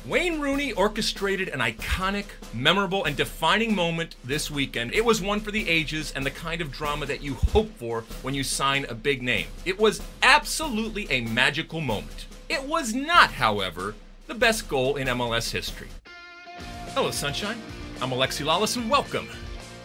Wayne Rooney orchestrated an iconic, memorable, and defining moment this weekend. It was one for the ages and the kind of drama that you hope for when you sign a big name. It was absolutely a magical moment. It was not, however, the best goal in MLS history. Hello, Sunshine. I'm Alexi Lalas, and welcome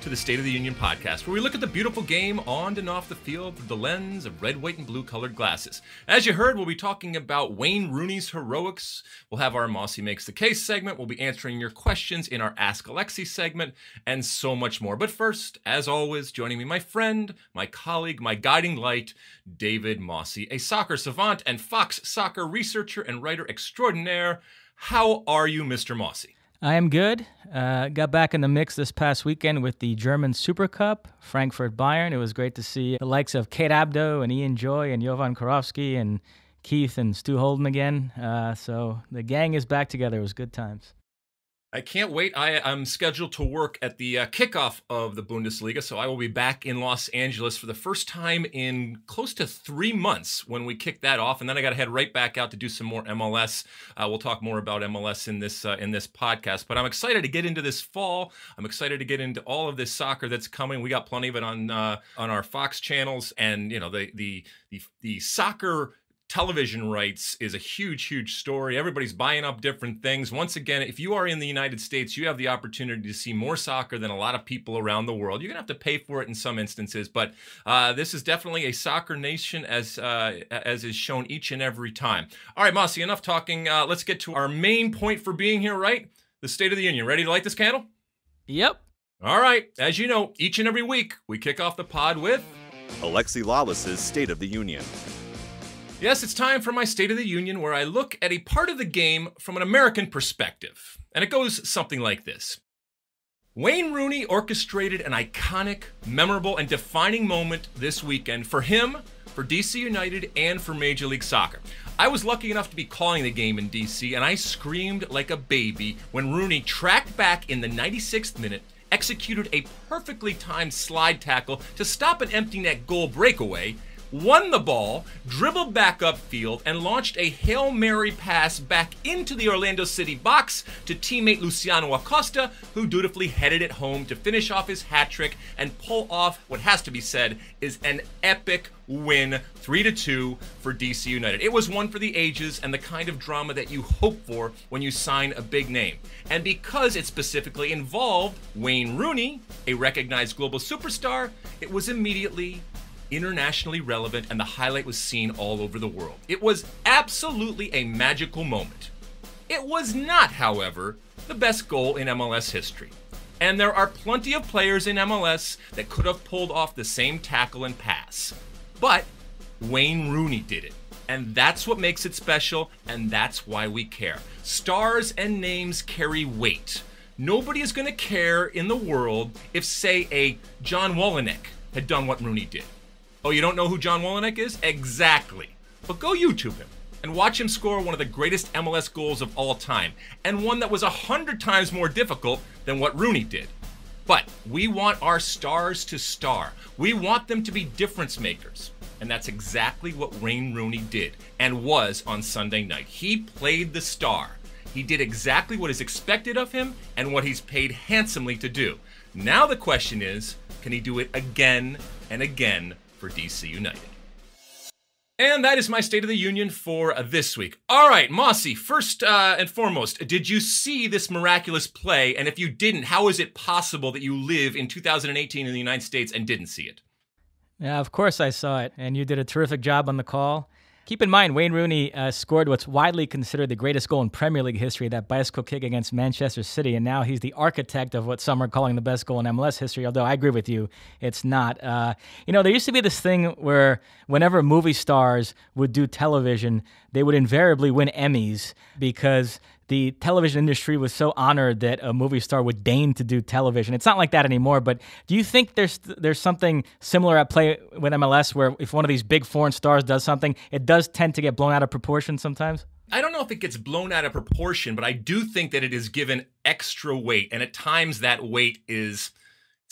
to the State of the Union podcast, where we look at the beautiful game on and off the field through the lens of red, white, and blue colored glasses. As you heard, we'll be talking about Wayne Rooney's heroics. We'll have our Mosse Makes the Case segment. We'll be answering your questions in our Ask Alexi segment, and so much more. But first, as always, joining me, my friend, my colleague, my guiding light, David Mosse, a soccer savant and Fox soccer researcher and writer extraordinaire. How are you, Mr. Mosse? I am good. Got back in the mix this past weekend with the German Super Cup, Frankfurt-Bayern. It was great to see the likes of Kate Abdo and Ian Joy and Jovan Karofsky and Keith and Stu Holden again. So the gang is back together. It was good times. I can't wait. I'm scheduled to work at the kickoff of the Bundesliga, so I will be back in Los Angeles for the first time in close to 3 months when we kick that off, and then I got to head right back out to do some more MLS. We'll talk more about MLS in this podcast, but I'm excited to get into this fall. I'm excited to get into all of this soccer that's coming. We got plenty of it on our Fox channels, and you know the soccer television rights is a huge story. Everybody's buying up different things. Once again, if you are in the United States, you have the opportunity to see more soccer than a lot of people around the world. You're going to have to pay for it in some instances, but this is definitely a soccer nation as is shown each and every time. All right, Mosse, enough talking. Let's get to our main point for being here, right? The State of the Union. Ready to light this candle? Yep. All right. As you know, each and every week, we kick off the pod with Alexi Lalas' State of the Union. Yes, it's time for my State of the Union, where I look at a part of the game from an American perspective. And it goes something like this. Wayne Rooney orchestrated an iconic, memorable, and defining moment this weekend for him, for DC United, and for Major League Soccer. I was lucky enough to be calling the game in DC, and I screamed like a baby when Rooney tracked back in the 96th minute, executed a perfectly timed slide tackle to stop an empty net goal breakaway, won the ball, dribbled back upfield, and launched a Hail Mary pass back into the Orlando City box to teammate Luciano Acosta, who dutifully headed it home to finish off his hat trick and pull off what has to be said is an epic win, 3-2 for DC United. It was one for the ages and the kind of drama that you hope for when you sign a big name. And because it specifically involved Wayne Rooney, a recognized global superstar, it was immediately internationally relevant, and the highlight was seen all over the world. It was absolutely a magical moment. It was not, however, the best goal in MLS history. And there are plenty of players in MLS that could have pulled off the same tackle and pass. But Wayne Rooney did it. And that's what makes it special, and that's why we care. Stars and names carry weight. Nobody is going to care in the world if, say, a John Wolyniec had done what Rooney did. Oh, you don't know who John Wolyniec is? Exactly. But go YouTube him and watch him score one of the greatest MLS goals of all time, and one that was 100 times more difficult than what Rooney did. But we want our stars to star. We want them to be difference makers. And that's exactly what Wayne Rooney did and was on Sunday night. He played the star. He did exactly what is expected of him and what he's paid handsomely to do. Now the question is, can he do it again and again for DC United? And that is my State of the Union for this week. All right, Mosse, first and foremost, did you see this miraculous play? And if you didn't, how is it possible that you live in 2018 in the United States and didn't see it? Yeah, of course I saw it, and you did a terrific job on the call. Keep in mind, Wayne Rooney scored what's widely considered the greatest goal in Premier League history, that bicycle kick against Manchester City, and now he's the architect of what some are calling the best goal in MLS history, although I agree with you, it's not. There used to be this thing where whenever movie stars would do television, they would invariably win Emmys because the television industry was so honored that a movie star would deign to do television. It's not like that anymore, but do you think there's something similar at play with MLS where if one of these big foreign stars does something, it does tend to get blown out of proportion sometimes? I don't know if it gets blown out of proportion, but I do think that it is given extra weight, and at times that weight is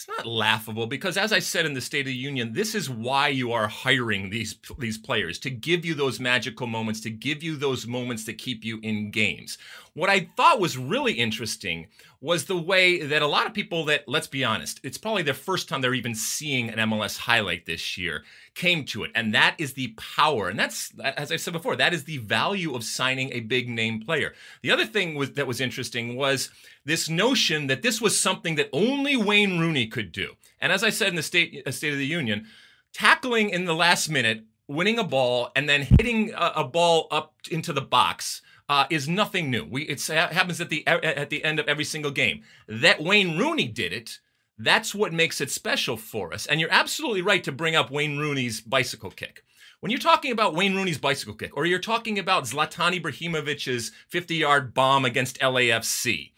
It's not laughable because, as I said in the State of the Union, this is why you are hiring these players, to give you those magical moments, to give you those moments that keep you in games. What I thought was really interesting was the way that a lot of people that, let's be honest, it's probably their first time they're even seeing an MLS highlight this year, came to it. And that is the power. And that's, as I said before, that is the value of signing a big name player. The other thing that was interesting was this notion that this was something that only Wayne Rooney could do. And as I said in the State of the Union, tackling in the last minute, winning a ball, and then hitting a ball up into the box is nothing new. It happens at the end of every single game. That Wayne Rooney did it, that's what makes it special for us. And you're absolutely right to bring up Wayne Rooney's bicycle kick. When you're talking about Wayne Rooney's bicycle kick, or you're talking about Zlatan Ibrahimovic's 50-yard bomb against LAFC,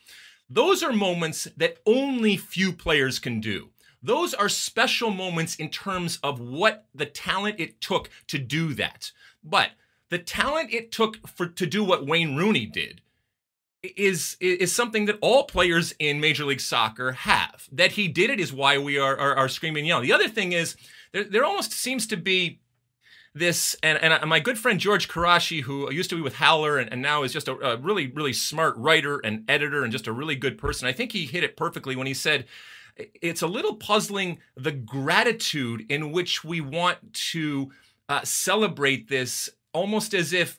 those are moments that only few players can do. Those are special moments in terms of what the talent it took to do that. But the talent it took to do what Wayne Rooney did is something that all players in Major League Soccer have. That he did it is why we are screaming and yelling. The other thing is, there almost seems to be this, and my good friend George Karashi, who used to be with Howler and now is just a really, really smart writer and editor and just a really good person. I think he hit it perfectly when he said, it's a little puzzling the gratitude in which we want to celebrate this, almost as if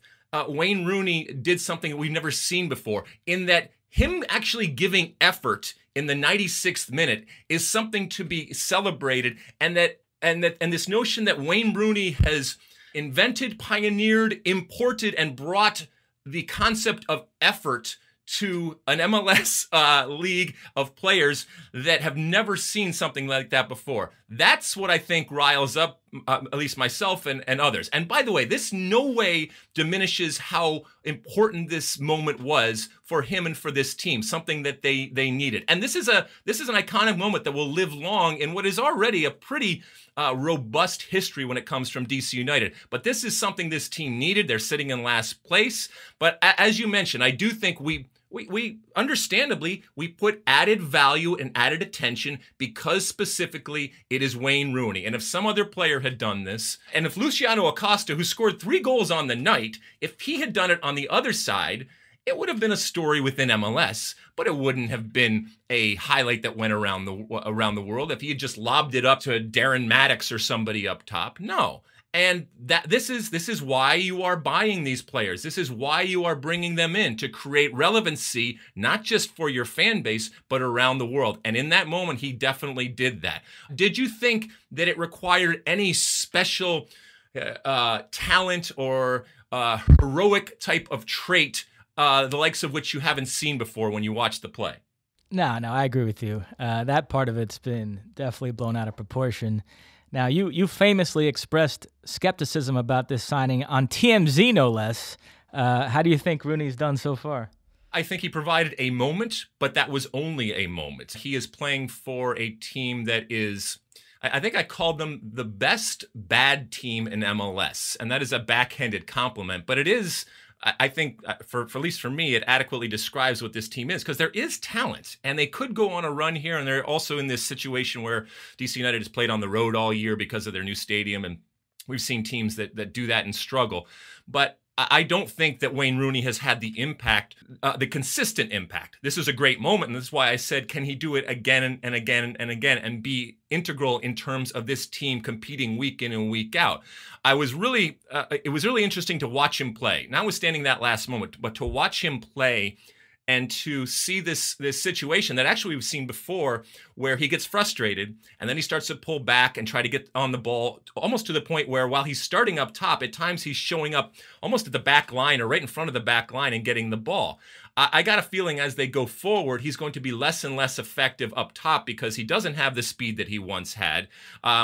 Wayne Rooney did something we've never seen before, in that him actually giving effort in the 96th minute is something to be celebrated, and this notion that Wayne Rooney has invented, pioneered, imported, and brought the concept of effort to an MLS league of players that have never seen something like that before. That's what I think riles up at least myself and others. And by the way, this no way diminishes how important this moment was for him and for this team, something that they needed. And this is an iconic moment that will live long in what is already a pretty robust history when it comes from DC United. But this is something this team needed. They're sitting in last place. But as you mentioned, I do think we understandably, we put added value and added attention because specifically it is Wayne Rooney. And if some other player had done this, and if Luciano Acosta, who scored 3 goals on the night, if he had done it on the other side, it would have been a story within MLS, but it wouldn't have been a highlight that went around the world. If he had just lobbed it up to Darren Maddox or somebody up top, no. And this is why you are buying these players. This is why you are bringing them in, to create relevancy, not just for your fan base, but around the world. And in that moment, he definitely did that. Did you think that it required any special talent or heroic type of trait, the likes of which you haven't seen before when you watch the play? No, I agree with you. That part of it's been definitely blown out of proportion. Now, you famously expressed skepticism about this signing on TMZ, no less. How do you think Rooney's done so far? I think he provided a moment, but that was only a moment. He is playing for a team that is, I think I called them the best bad team in MLS, and that is a backhanded compliment, but it is, I think, for at least for me, it adequately describes what this team is, because there is talent, and they could go on a run here, and they're also in this situation where DC United has played on the road all year because of their new stadium, and we've seen teams that do that and struggle. But I don't think that Wayne Rooney has had the impact, the consistent impact. This is a great moment, and that's why I said, can he do it again and again and again and be integral in terms of this team competing week in and week out? It was really interesting to watch him play, notwithstanding that last moment, but to watch him play and to see this situation that actually we've seen before, where he gets frustrated and then he starts to pull back and try to get on the ball, almost to the point where while he's starting up top, at times he's showing up almost at the back line or right in front of the back line and getting the ball. I got a feeling as they go forward, he's going to be less and less effective up top because he doesn't have the speed that he once had.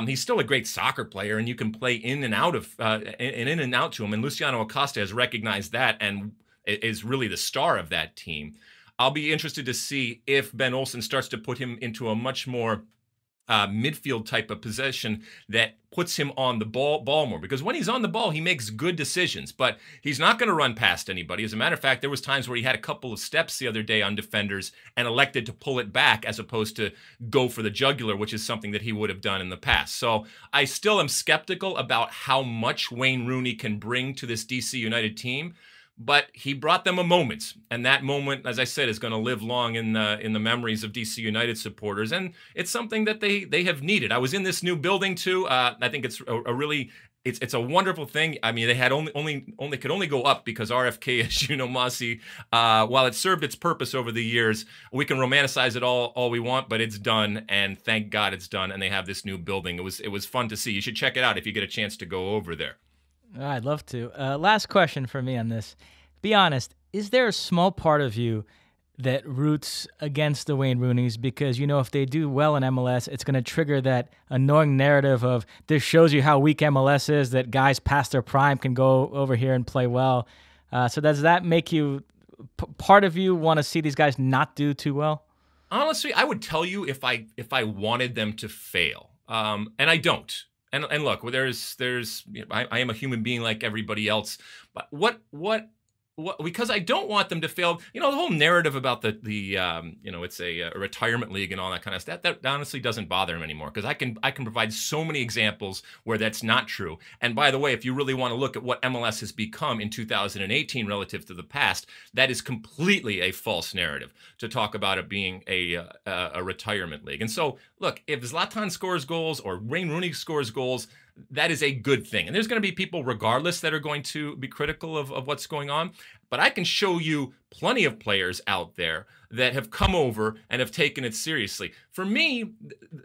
He's still a great soccer player, and you can play in and out to him. And Luciano Acosta has recognized that and is really the star of that team. I'll be interested to see if Ben Olsen starts to put him into a much more midfield type of possession that puts him on the ball more. Because when he's on the ball, he makes good decisions, but he's not going to run past anybody. As a matter of fact, there was times where he had a couple of steps the other day on defenders and elected to pull it back as opposed to go for the jugular, which is something that he would have done in the past. So I still am skeptical about how much Wayne Rooney can bring to this DC United team. But he brought them a moment, and that moment, as I said, is going to live long in the memories of DC United supporters, and it's something that they have needed. I was in this new building too. I think it's it's a wonderful thing. I mean, they had could only go up because RFK, as you know, Mosse, while it served its purpose over the years, we can romanticize it all we want, but it's done, and thank God it's done. And they have this new building. It was fun to see. You should check it out if you get a chance to go over there. I'd love to. Last question for me on this. Be honest, is there a small part of you that roots against the Wayne Rooneys because, you know, if they do well in MLS, it's going to trigger that annoying narrative of this shows you how weak MLS is, that guys past their prime can go over here and play well. So does that make you, part of you want to see these guys not do too well? Honestly, I would tell you if I wanted them to fail, and I don't. And look, there's you know, I am a human being like everybody else, but what because I don't want them to fail. You know, the whole narrative about the you know, it's a retirement league and all that kind of stuff, that honestly doesn't bother him anymore, because I can provide so many examples where that's not true. And by the way, if you really want to look at what MLS has become in 2018 relative to the past, that is completely a false narrative to talk about it being a retirement league. And so, look, if Zlatan scores goals or Wayne Rooney scores goals, that is a good thing. And there's going to be people regardless that are going to be critical of what's going on. But I can show you plenty of players out there that have come over and have taken it seriously. For me,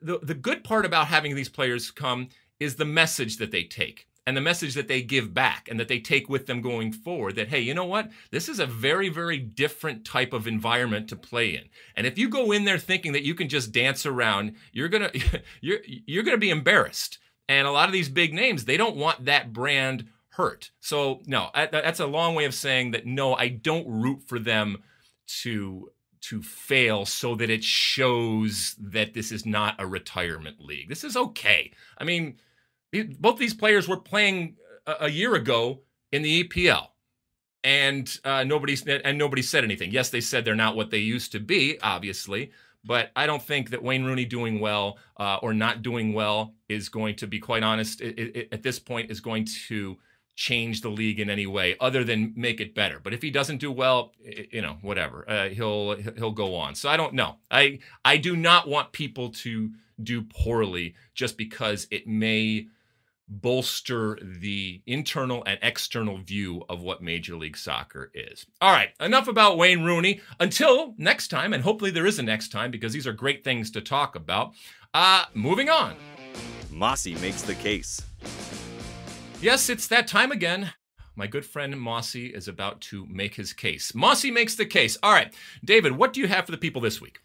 the good part about having these players come is the message that they take and the message that they give back and that they take with them going forward, that, hey, you know what? This is a very, very different type of environment to play in. And if you go in there thinking that you can just dance around, you're going to be embarrassed. And a lot of these big names, they don't want that brand hurt. So no, that's a long way of saying that no, I don't root for them to fail so that it shows that this is not a retirement league. This is okay. I mean, both these players were playing a year ago in the EPL, and nobody said anything. Yes, they said they're not what they used to be, obviously. But I don't think that Wayne Rooney doing well or not doing well is going to, be quite honest, at this point is going to change the league in any way other than make it better. But if he doesn't do well, you know, whatever, he'll go on. So I don't know. I do not want people to do poorly just because it may bolster the internal and external view of what Major League Soccer is. All right, enough about Wayne Rooney. Until next time, and hopefully there is a next time because these are great things to talk about. Moving on. Mosse makes the case. Yes, it's that time again. My good friend Mosse is about to make his case. Mosse makes the case. All right, David, what do you have for the people this week?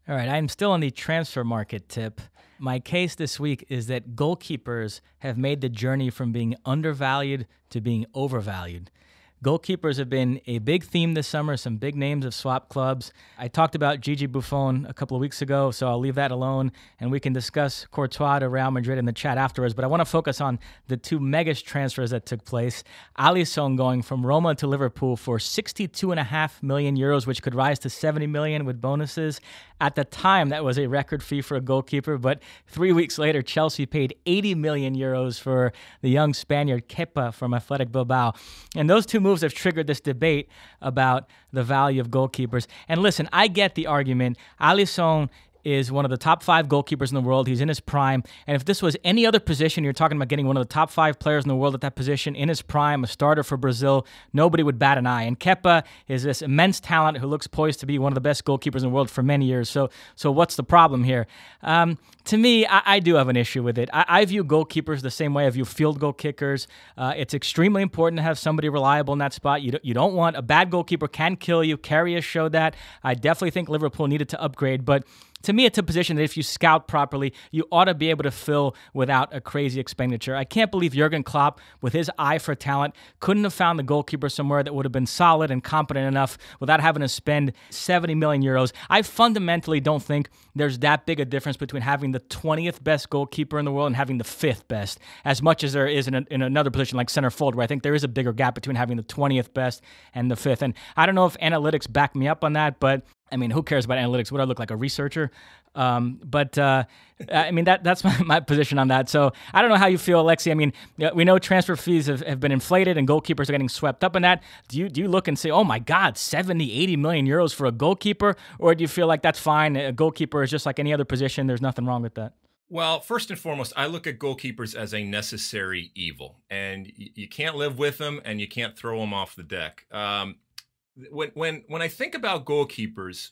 All right, I'm still on the transfer market tip. My case this week is that goalkeepers have made the journey from being undervalued to being overvalued. Goalkeepers have been a big theme this summer. Some big names have swapped clubs. I talked about Gigi Buffon a couple of weeks ago, so I'll leave that alone, and we can discuss Courtois to Real Madrid in the chat afterwards. But I want to focus on the two mega transfers that took place. Alisson going from Roma to Liverpool for 62.5 million euros, which could rise to 70 million with bonuses. At the time, that was a record fee for a goalkeeper, but 3 weeks later, Chelsea paid 80 million euros for the young Spaniard Kepa from Athletic Bilbao. And those two moves have triggered this debate about the value of goalkeepers. And listen, I get the argument. Alisson is one of the top 5 goalkeepers in the world. He's in his prime. And if this was any other position, you're talking about getting one of the top 5 players in the world at that position, in his prime, a starter for Brazil, nobody would bat an eye. And Kepa is this immense talent who looks poised to be one of the best goalkeepers in the world for many years. So what's the problem here? To me, I do have an issue with it. I view goalkeepers the same way I view field goal kickers. It's extremely important to have somebody reliable in that spot. You don't want a bad goalkeeper can kill you. Karius showed that. I definitely think Liverpool needed to upgrade, but to me, it's a position that if you scout properly, you ought to be able to fill without a crazy expenditure. I can't believe Jurgen Klopp, with his eye for talent, couldn't have found the goalkeeper somewhere that would have been solid and competent enough without having to spend 70 million euros. I fundamentally don't think there's that big a difference between having the 20th best goalkeeper in the world and having the 5th best, as much as there is in another position like center forward, where I think there is a bigger gap between having the 20th best and the 5th. And I don't know if analytics back me up on that, but I mean, who cares about analytics? Would I look like a researcher? I mean, that's my position on that. So I don't know how you feel, Alexi. I mean, we know transfer fees have been inflated and goalkeepers are getting swept up in that. Do you look and say, oh my God, 70, 80 million euros for a goalkeeper? Or do you feel like that's fine? A goalkeeper is just like any other position. There's nothing wrong with that. Well, first and foremost, I look at goalkeepers as a necessary evil, and you can't live with them and you can't throw them off the deck. When I think about goalkeepers,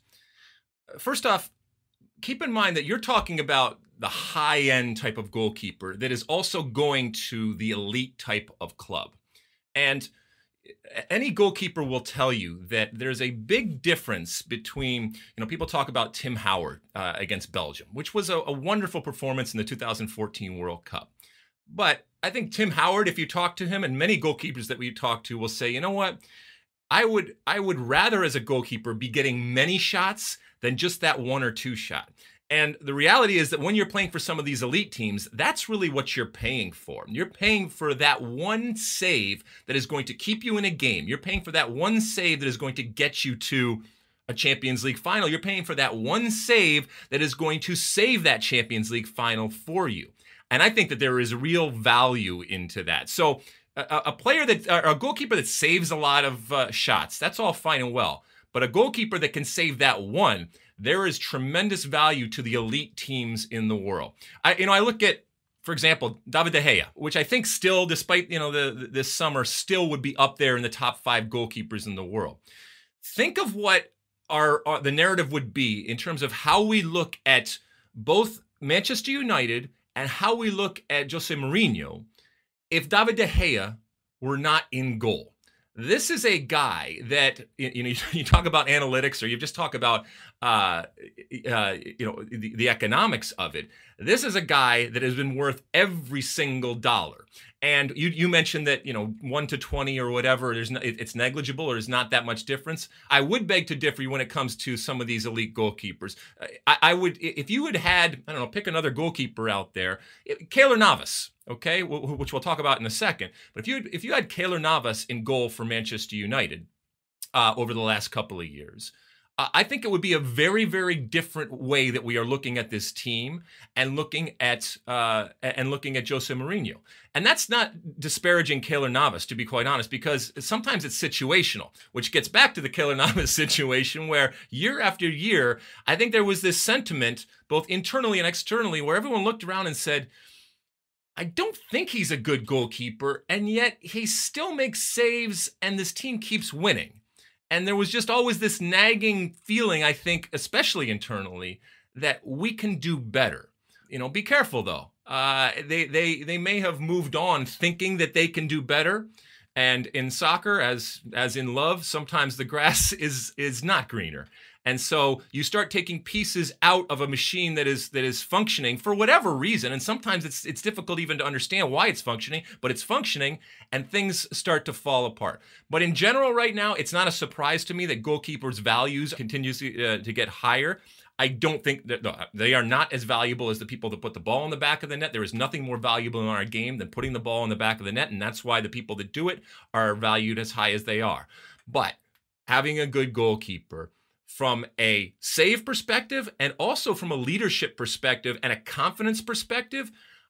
first off, keep in mind that you're talking about the high-end type of goalkeeper that is also going to the elite type of club. And any goalkeeper will tell you that there's a big difference between, people talk about Tim Howard against Belgium, which was a wonderful performance in the 2014 World Cup. But I think Tim Howard, if you talk to him, and many goalkeepers that we talk to will say, you know what? I would rather, as a goalkeeper, be getting many shots than just that one or two shot. And the reality is that when you're playing for some of these elite teams, that's really what you're paying for. You're paying for that one save that is going to keep you in a game. You're paying for that one save that is going to get you to a Champions League final. You're paying for that one save that is going to save that Champions League final for you. And I think that there is real value into that. So a goalkeeper that saves a lot of shots, that's all fine and well. But a goalkeeper that can save that one, there is tremendous value to the elite teams in the world. I look at, for example, David De Gea, which I think still, despite this summer, still would be up there in the top 5 goalkeepers in the world. Think of what the narrative would be in terms of how we look at both Manchester United and how we look at Jose Mourinho if David De Gea were not in goal. This is a guy that, you talk about analytics, or you just talk about, the economics of it. This is a guy that has been worth every single dollar. And you mentioned that, 1 to 20 or whatever, it's negligible or there's not that much difference. I would beg to differ when it comes to some of these elite goalkeepers. I would, if you had, I don't know, pick another goalkeeper out there, Keylor Navas, okay, which we'll talk about in a second. But if you had Keylor Navas in goal for Manchester United over the last couple of years, I think it would be a very, very different way that we are looking at this team and looking at Jose Mourinho. And that's not disparaging Keylor Navas, to be quite honest, because sometimes it's situational, which gets back to the Keylor Navas situation where year after year, I think there was this sentiment, both internally and externally, where everyone looked around and said, I don't think he's a good goalkeeper, and yet he still makes saves and this team keeps winning. And there was just always this nagging feeling, I think, especially internally, that we can do better. Be careful though. They may have moved on thinking that they can do better. And in soccer, as in love, sometimes the grass is not greener. And so you start taking pieces out of a machine that is functioning for whatever reason. And sometimes it's difficult even to understand why it's functioning, but it's functioning and things start to fall apart. But in general right now, it's not a surprise to me that goalkeepers' values continues to get higher. I don't think that they are not as valuable as the people that put the ball in the back of the net. There is nothing more valuable in our game than putting the ball in the back of the net. And that's why the people that do it are valued as high as they are. But having a good goalkeeper, from a save perspective and also from a leadership perspective and a confidence perspective,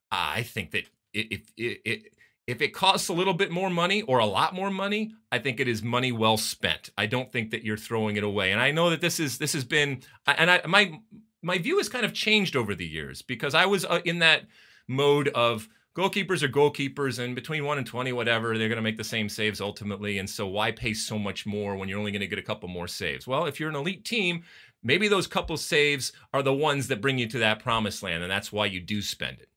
I think that if it costs a little bit more money or a lot more money, I think it is money well spent. I don't think that you're throwing it away. And I know that this has been, and my view has kind of changed over the years, because I was in that mode of goalkeepers are goalkeepers, and between 1 and 20, whatever, they're going to make the same saves ultimately. And so why pay so much more when you're only going to get a couple more saves? Well, if you're an elite team, maybe those couple saves are the ones that bring you to that promised land, and that's why you do spend it.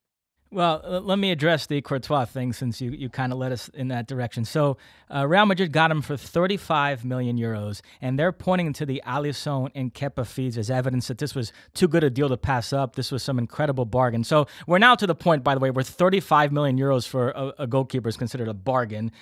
Well, let me address the Courtois thing since you kind of led us in that direction. So Real Madrid got him for 35 million euros, and they're pointing to the Alisson and Kepa fees as evidence that this was too good a deal to pass up. This was some incredible bargain. So we're now to the point, by the way, where 35 million euros for a goalkeeper is considered a bargain,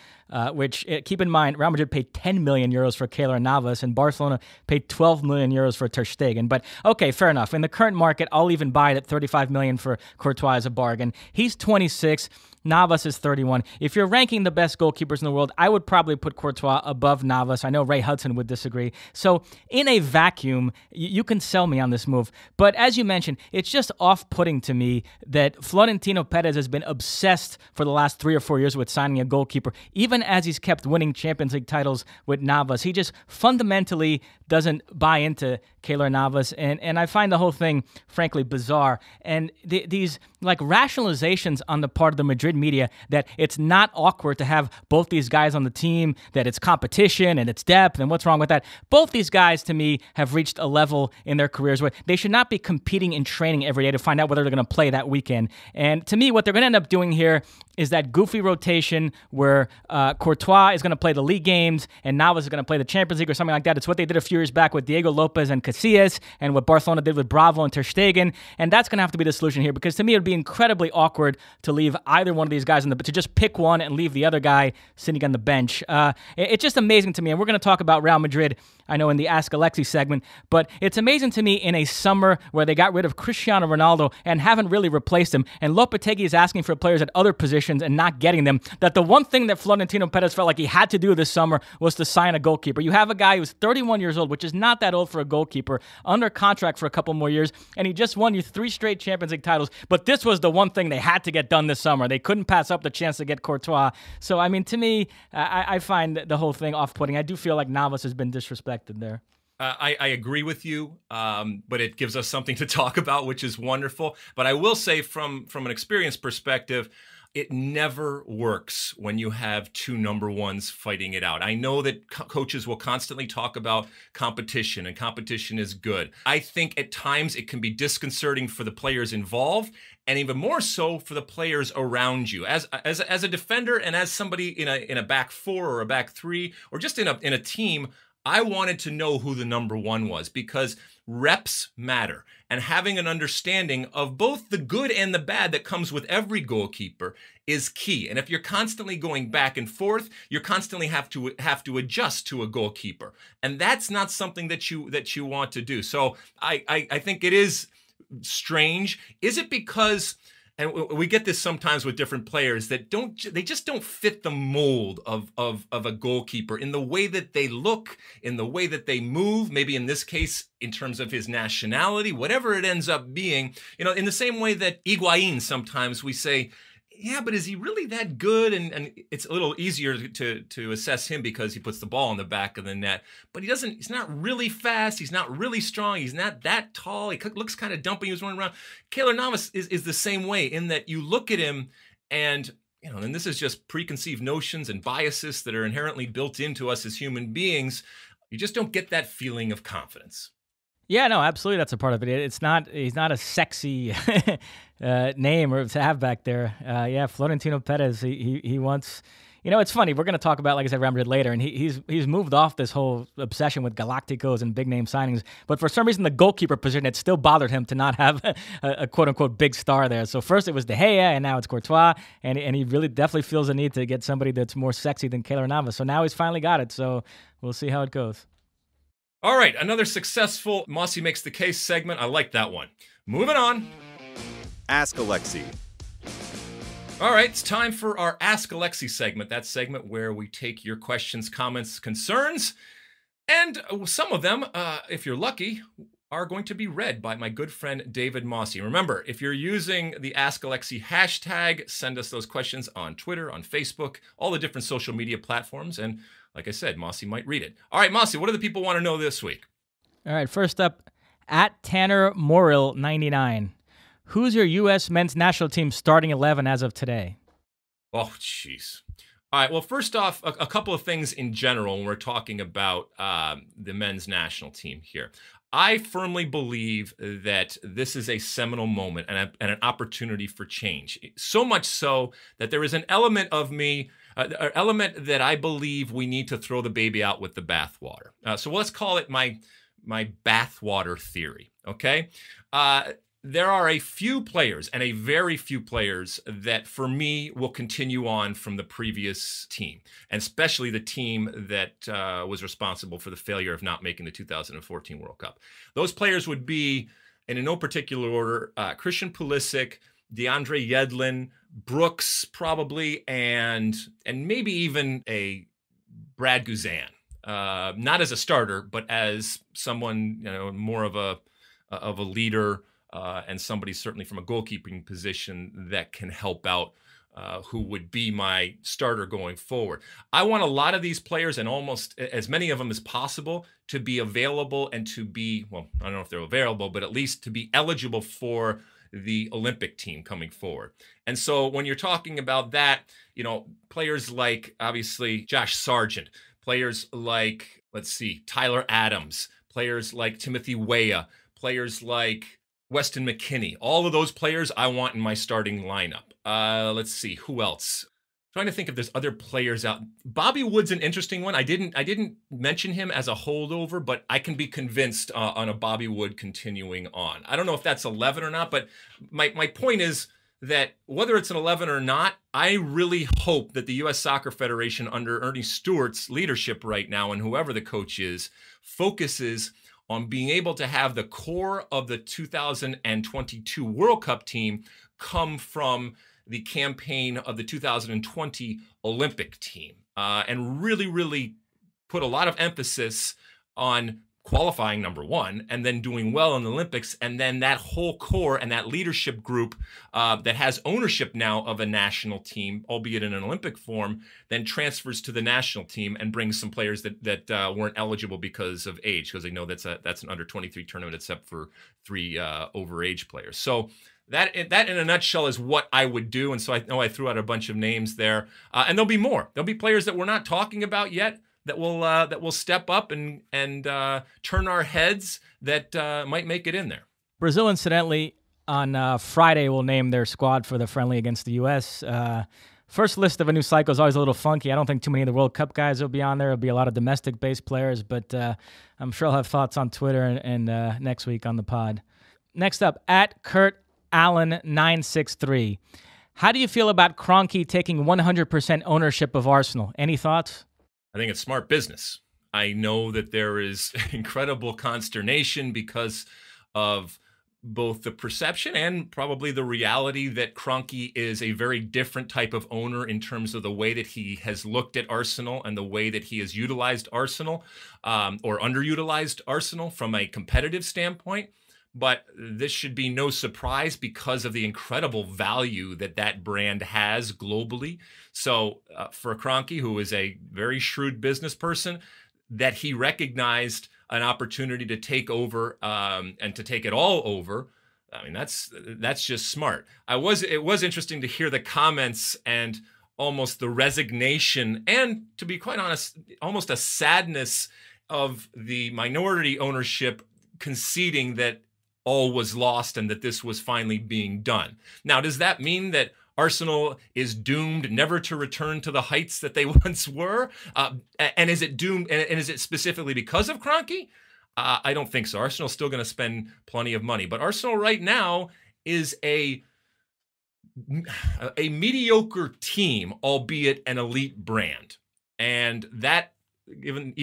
which, keep in mind, Real Madrid paid 10 million euros for Keylor Navas, and Barcelona paid 12 million euros for Ter Stegen. But okay, fair enough. In the current market, I'll even buy it at 35 million for Courtois as a bargain. He's 26. Navas is 31. If you're ranking the best goalkeepers in the world, I would probably put Courtois above Navas. I know Ray Hudson would disagree. So in a vacuum, you can sell me on this move. But as you mentioned, it's just off-putting to me that Florentino Perez has been obsessed for the last 3 or 4 years with signing a goalkeeper, even as he's kept winning Champions League titles with Navas. He just fundamentally doesn't buy into Keylor Navas, and I find the whole thing, frankly, bizarre. And these like rationalizations on the part of the Madrid media that it's not awkward to have both these guys on the team, that it's competition and it's depth, and what's wrong with that? Both these guys, to me, have reached a level in their careers where they should not be competing in training every day to find out whether they're going to play that weekend. And to me, what they're going to end up doing here is that goofy rotation where Courtois is going to play the league games and Navas is going to play the Champions League or something like that. It's what they did a few years back with Diego Lopez and Casillas, and what Barcelona did with Bravo and Ter Stegen. And that's going to have to be the solution here, because to me, it would be incredibly awkward to leave either one of these guys to just pick one and leave the other guy sitting on the bench. It's just amazing to me. And we're going to talk about Real Madrid, I know, in the Ask Alexi segment, but it's amazing to me in a summer where they got rid of Cristiano Ronaldo and haven't really replaced him, and Lopetegui is asking for players at other positions and not getting them, that the one thing that Florentino Perez felt like he had to do this summer was to sign a goalkeeper. You have a guy who's 31 years old, which is not that old for a goalkeeper, under contract for a couple more years, and he just won you 3 straight Champions League titles, but this was the one thing they had to get done this summer. They couldn't pass up the chance to get Courtois. So, I mean, to me, I find the whole thing off-putting. I do feel like Navas has been disrespected there. I agree with you, but it gives us something to talk about, which is wonderful. But I will say from an experience perspective, it never works when you have 2 number ones fighting it out. I know that coaches will constantly talk about competition, and competition is good. I think at times it can be disconcerting for the players involved, and even more so for the players around you. As a defender and as somebody in a back 4 or a back 3 or just in a team, I wanted to know who the number 1 was, because reps matter, and having an understanding of both the good and the bad that comes with every goalkeeper is key. And if you're constantly going back and forth, you constantly have to adjust to a goalkeeper, and that's not something that you want to do. So I think it is strange. Is it because, and we get this sometimes with different players, that they just don't fit the mold of a goalkeeper in the way that they look, in the way that they move, maybe in this case, in terms of his nationality, whatever it ends up being. You know, in the same way that Higuain, sometimes we say, yeah, but is he really that good? And it's a little easier to assess him because he puts the ball in the back of the net. But he's not really fast. He's not really strong. He's not that tall. He looks kind of dumpy. He was running around. Keylor Navas is the same way, in that you look at him and, you know, and this is just preconceived notions and biases that are inherently built into us as human beings. You just don't get that feeling of confidence. Yeah, no, absolutely. That's a part of it. He's not a sexy name or to have back there. Yeah, Florentino Perez. He wants. You know, it's funny. We're going to talk about, like I said, Real Madrid later, and he's moved off this whole obsession with Galacticos and big name signings. But for some reason, the goalkeeper position, it still bothered him to not have a quote unquote big star there. So first it was De Gea, and now it's Courtois, and he really definitely feels the need to get somebody that's more sexy than Keylor Navas. So now he's finally got it. So we'll see how it goes. All right, another successful Mosse Makes the Case segment. I like that one. Moving on. Ask Alexi. All right, it's time for our Ask Alexi segment. That segment where we take your questions, comments, concerns, and some of them, if you're lucky, are going to be read by my good friend David Mosse. Remember, if you're using the Ask Alexi hashtag, send us those questions on Twitter, on Facebook, all the different social media platforms, and like I said, Mosse might read it. All right, Mosse, what do the people want to know this week? All right, first up, at Tanner Morrill 99. Who's your U.S. men's national team starting 11 as of today? Oh, jeez. All right. Well, first off, a couple of things in general when we're talking about the men's national team here. I firmly believe that this is a seminal moment and an opportunity for change. So much so that there is an element of me, an element that I believe we need to throw the baby out with the bathwater. So let's call it my bathwater theory. Okay. There are a few players, and a very few players, that for me will continue on from the previous team, and especially the team that was responsible for the failure of not making the 2014 World Cup. Those players would be, and in no particular order, Christian Pulisic, DeAndre Yedlin, Brooks probably, and maybe even a Brad Guzan. Not as a starter, but as someone, more of a leader. And somebody certainly from a goalkeeping position that can help out, who would be my starter going forward. I want a lot of these players, and almost as many of them as possible, to be available and to be, well, I don't know if they're available, but at least to be eligible for the Olympic team coming forward. And so when you're talking about that, players like, obviously, Josh Sargent, players like, Tyler Adams, players like Timothy Weah, players like Weston McKennie, all of those players I want in my starting lineup. Let's see, who else? Trying to think if there's other players out. Bobby Wood's an interesting one. I didn't mention him as a holdover, but I can be convinced on a Bobby Wood continuing on. I don't know if that's 11 or not, but my point is that whether it's an 11 or not, I really hope that the U.S. Soccer Federation under Ernie Stewart's leadership right now, and whoever the coach is, focuses on being able to have the core of the 2022 World Cup team come from the campaign of the 2020 Olympic team, and really, really put a lot of emphasis on qualifying, number one, and then doing well in the Olympics, and then that whole core and that leadership group that has ownership now of a national team, albeit in an Olympic form, then transfers to the national team and brings some players that weren't eligible because of age, because they know that's an under-23 tournament except for 3 overage players. So that in a nutshell is what I would do. And so I know I threw out a bunch of names there, and there'll be more. There'll be players that we're not talking about yet that will step up and turn our heads that might make it in there. Brazil, incidentally, on Friday will name their squad for the friendly against the U.S. First list of a new cycle is always a little funky. I don't think too many of the World Cup guys will be on there. It'll be a lot of domestic-based players, but I'm sure I'll have thoughts on Twitter and next week on the pod. Next up, at Kurt Allen 963. How do you feel about Kroenke taking 100% ownership of Arsenal? Any thoughts? I think it's smart business. I know that there is incredible consternation because of both the perception and probably the reality that Kroenke is a very different type of owner in terms of the way that he has looked at Arsenal and the way that he has utilized Arsenal, or underutilized Arsenal from a competitive standpoint. But this should be no surprise because of the incredible value that brand has globally. So for Kroenke, who is a very shrewd business person, that he recognized an opportunity to take over and to take it all over, I mean, that's just smart. It was interesting to hear the comments and almost the resignation and, to be quite honest, almost a sadness of the minority ownership conceding that all was lost and that this was finally being done. Now, does that mean that Arsenal is doomed never to return to the heights that they once were? And is it doomed? And is it specifically because of Kroenke? I don't think so. Arsenal's still going to spend plenty of money, but Arsenal right now is a mediocre team, albeit an elite brand, and that even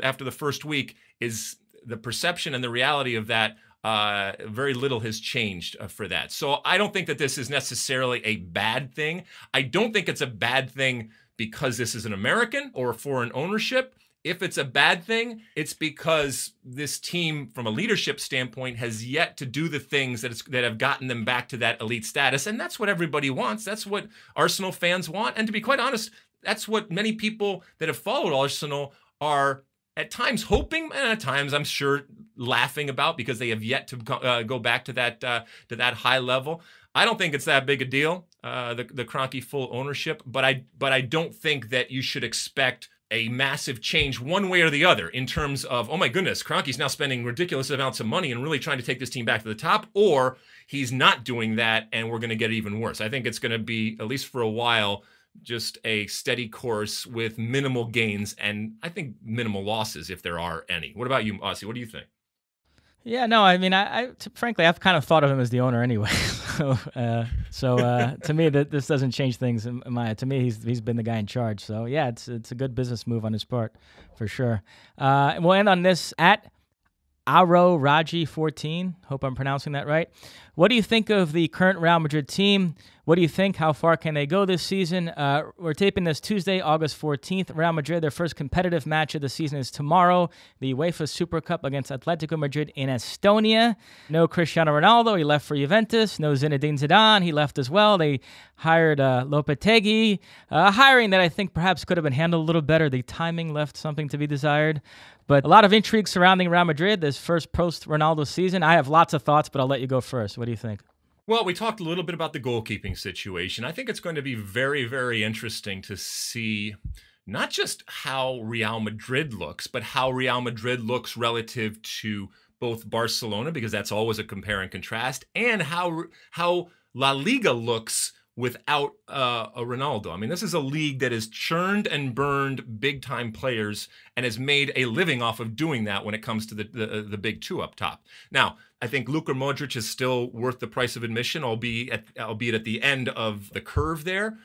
after the first week is the perception and the reality of that. Very little has changed for that. So I don't think that this is necessarily a bad thing. I don't think it's a bad thing because this is an American or foreign ownership. If it's a bad thing, it's because this team, from a leadership standpoint, has yet to do the things that have gotten them back to that elite status. And that's what everybody wants. That's what Arsenal fans want. And to be quite honest, that's what many people that have followed Arsenal are at times hoping, and at times I'm sure laughing about, because they have yet to go back to that high level. I don't think it's that big a deal. the Kroenke full ownership, but I don't think that you should expect a massive change one way or the other in terms of, oh my goodness, Kroenke's now spending ridiculous amounts of money and really trying to take this team back to the top, or he's not doing that and we're going to get even worse. I think it's going to be, at least for a while, just a steady course with minimal gains and I think minimal losses if there are any. What about you, Mosse? What do you think? Yeah, no, I mean, frankly, I've kind of thought of him as the owner anyway. So to me, this doesn't change things. To me, he's been the guy in charge. So yeah, it's a good business move on his part, for sure. We'll end on this at AroRaji14. Hope I'm pronouncing that right. What do you think of the current Real Madrid team? What do you think? How far can they go this season? We're taping this Tuesday, August 14th. Real Madrid, their first competitive match of the season is tomorrow. The UEFA Super Cup against Atletico Madrid in Estonia. No Cristiano Ronaldo. He left for Juventus. No Zinedine Zidane. He left as well. They hired Lopetegui. Hiring that I think perhaps could have been handled a little better. The timing left something to be desired. But a lot of intrigue surrounding Real Madrid this first post-Ronaldo season. I have lots of thoughts, but I'll let you go first. What do you think? Well, we talked a little bit about the goalkeeping situation. I think it's going to be very, very interesting to see not just how Real Madrid looks, but how Real Madrid looks relative to both Barcelona, because that's always a compare and contrast, and how La Liga looks without a Ronaldo. I mean, this is a league that has churned and burned big-time players and has made a living off of doing that when it comes to the big two up top. Now, I think Luka Modric is still worth the price of admission, albeit at the end of the curve there.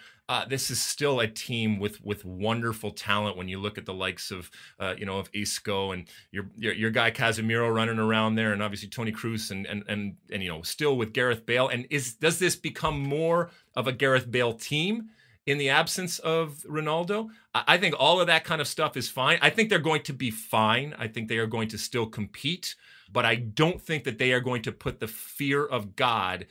This is still a team with wonderful talent when you look at the likes of of Isco and your guy Casemiro running around there, and obviously Toni Kroos and still with Gareth Bale. And does this become more of a Gareth Bale team in the absence of Ronaldo? I think all of that kind of stuff is fine. I think they're going to be fine. I think they are going to still compete, but I don't think that they are going to put the fear of God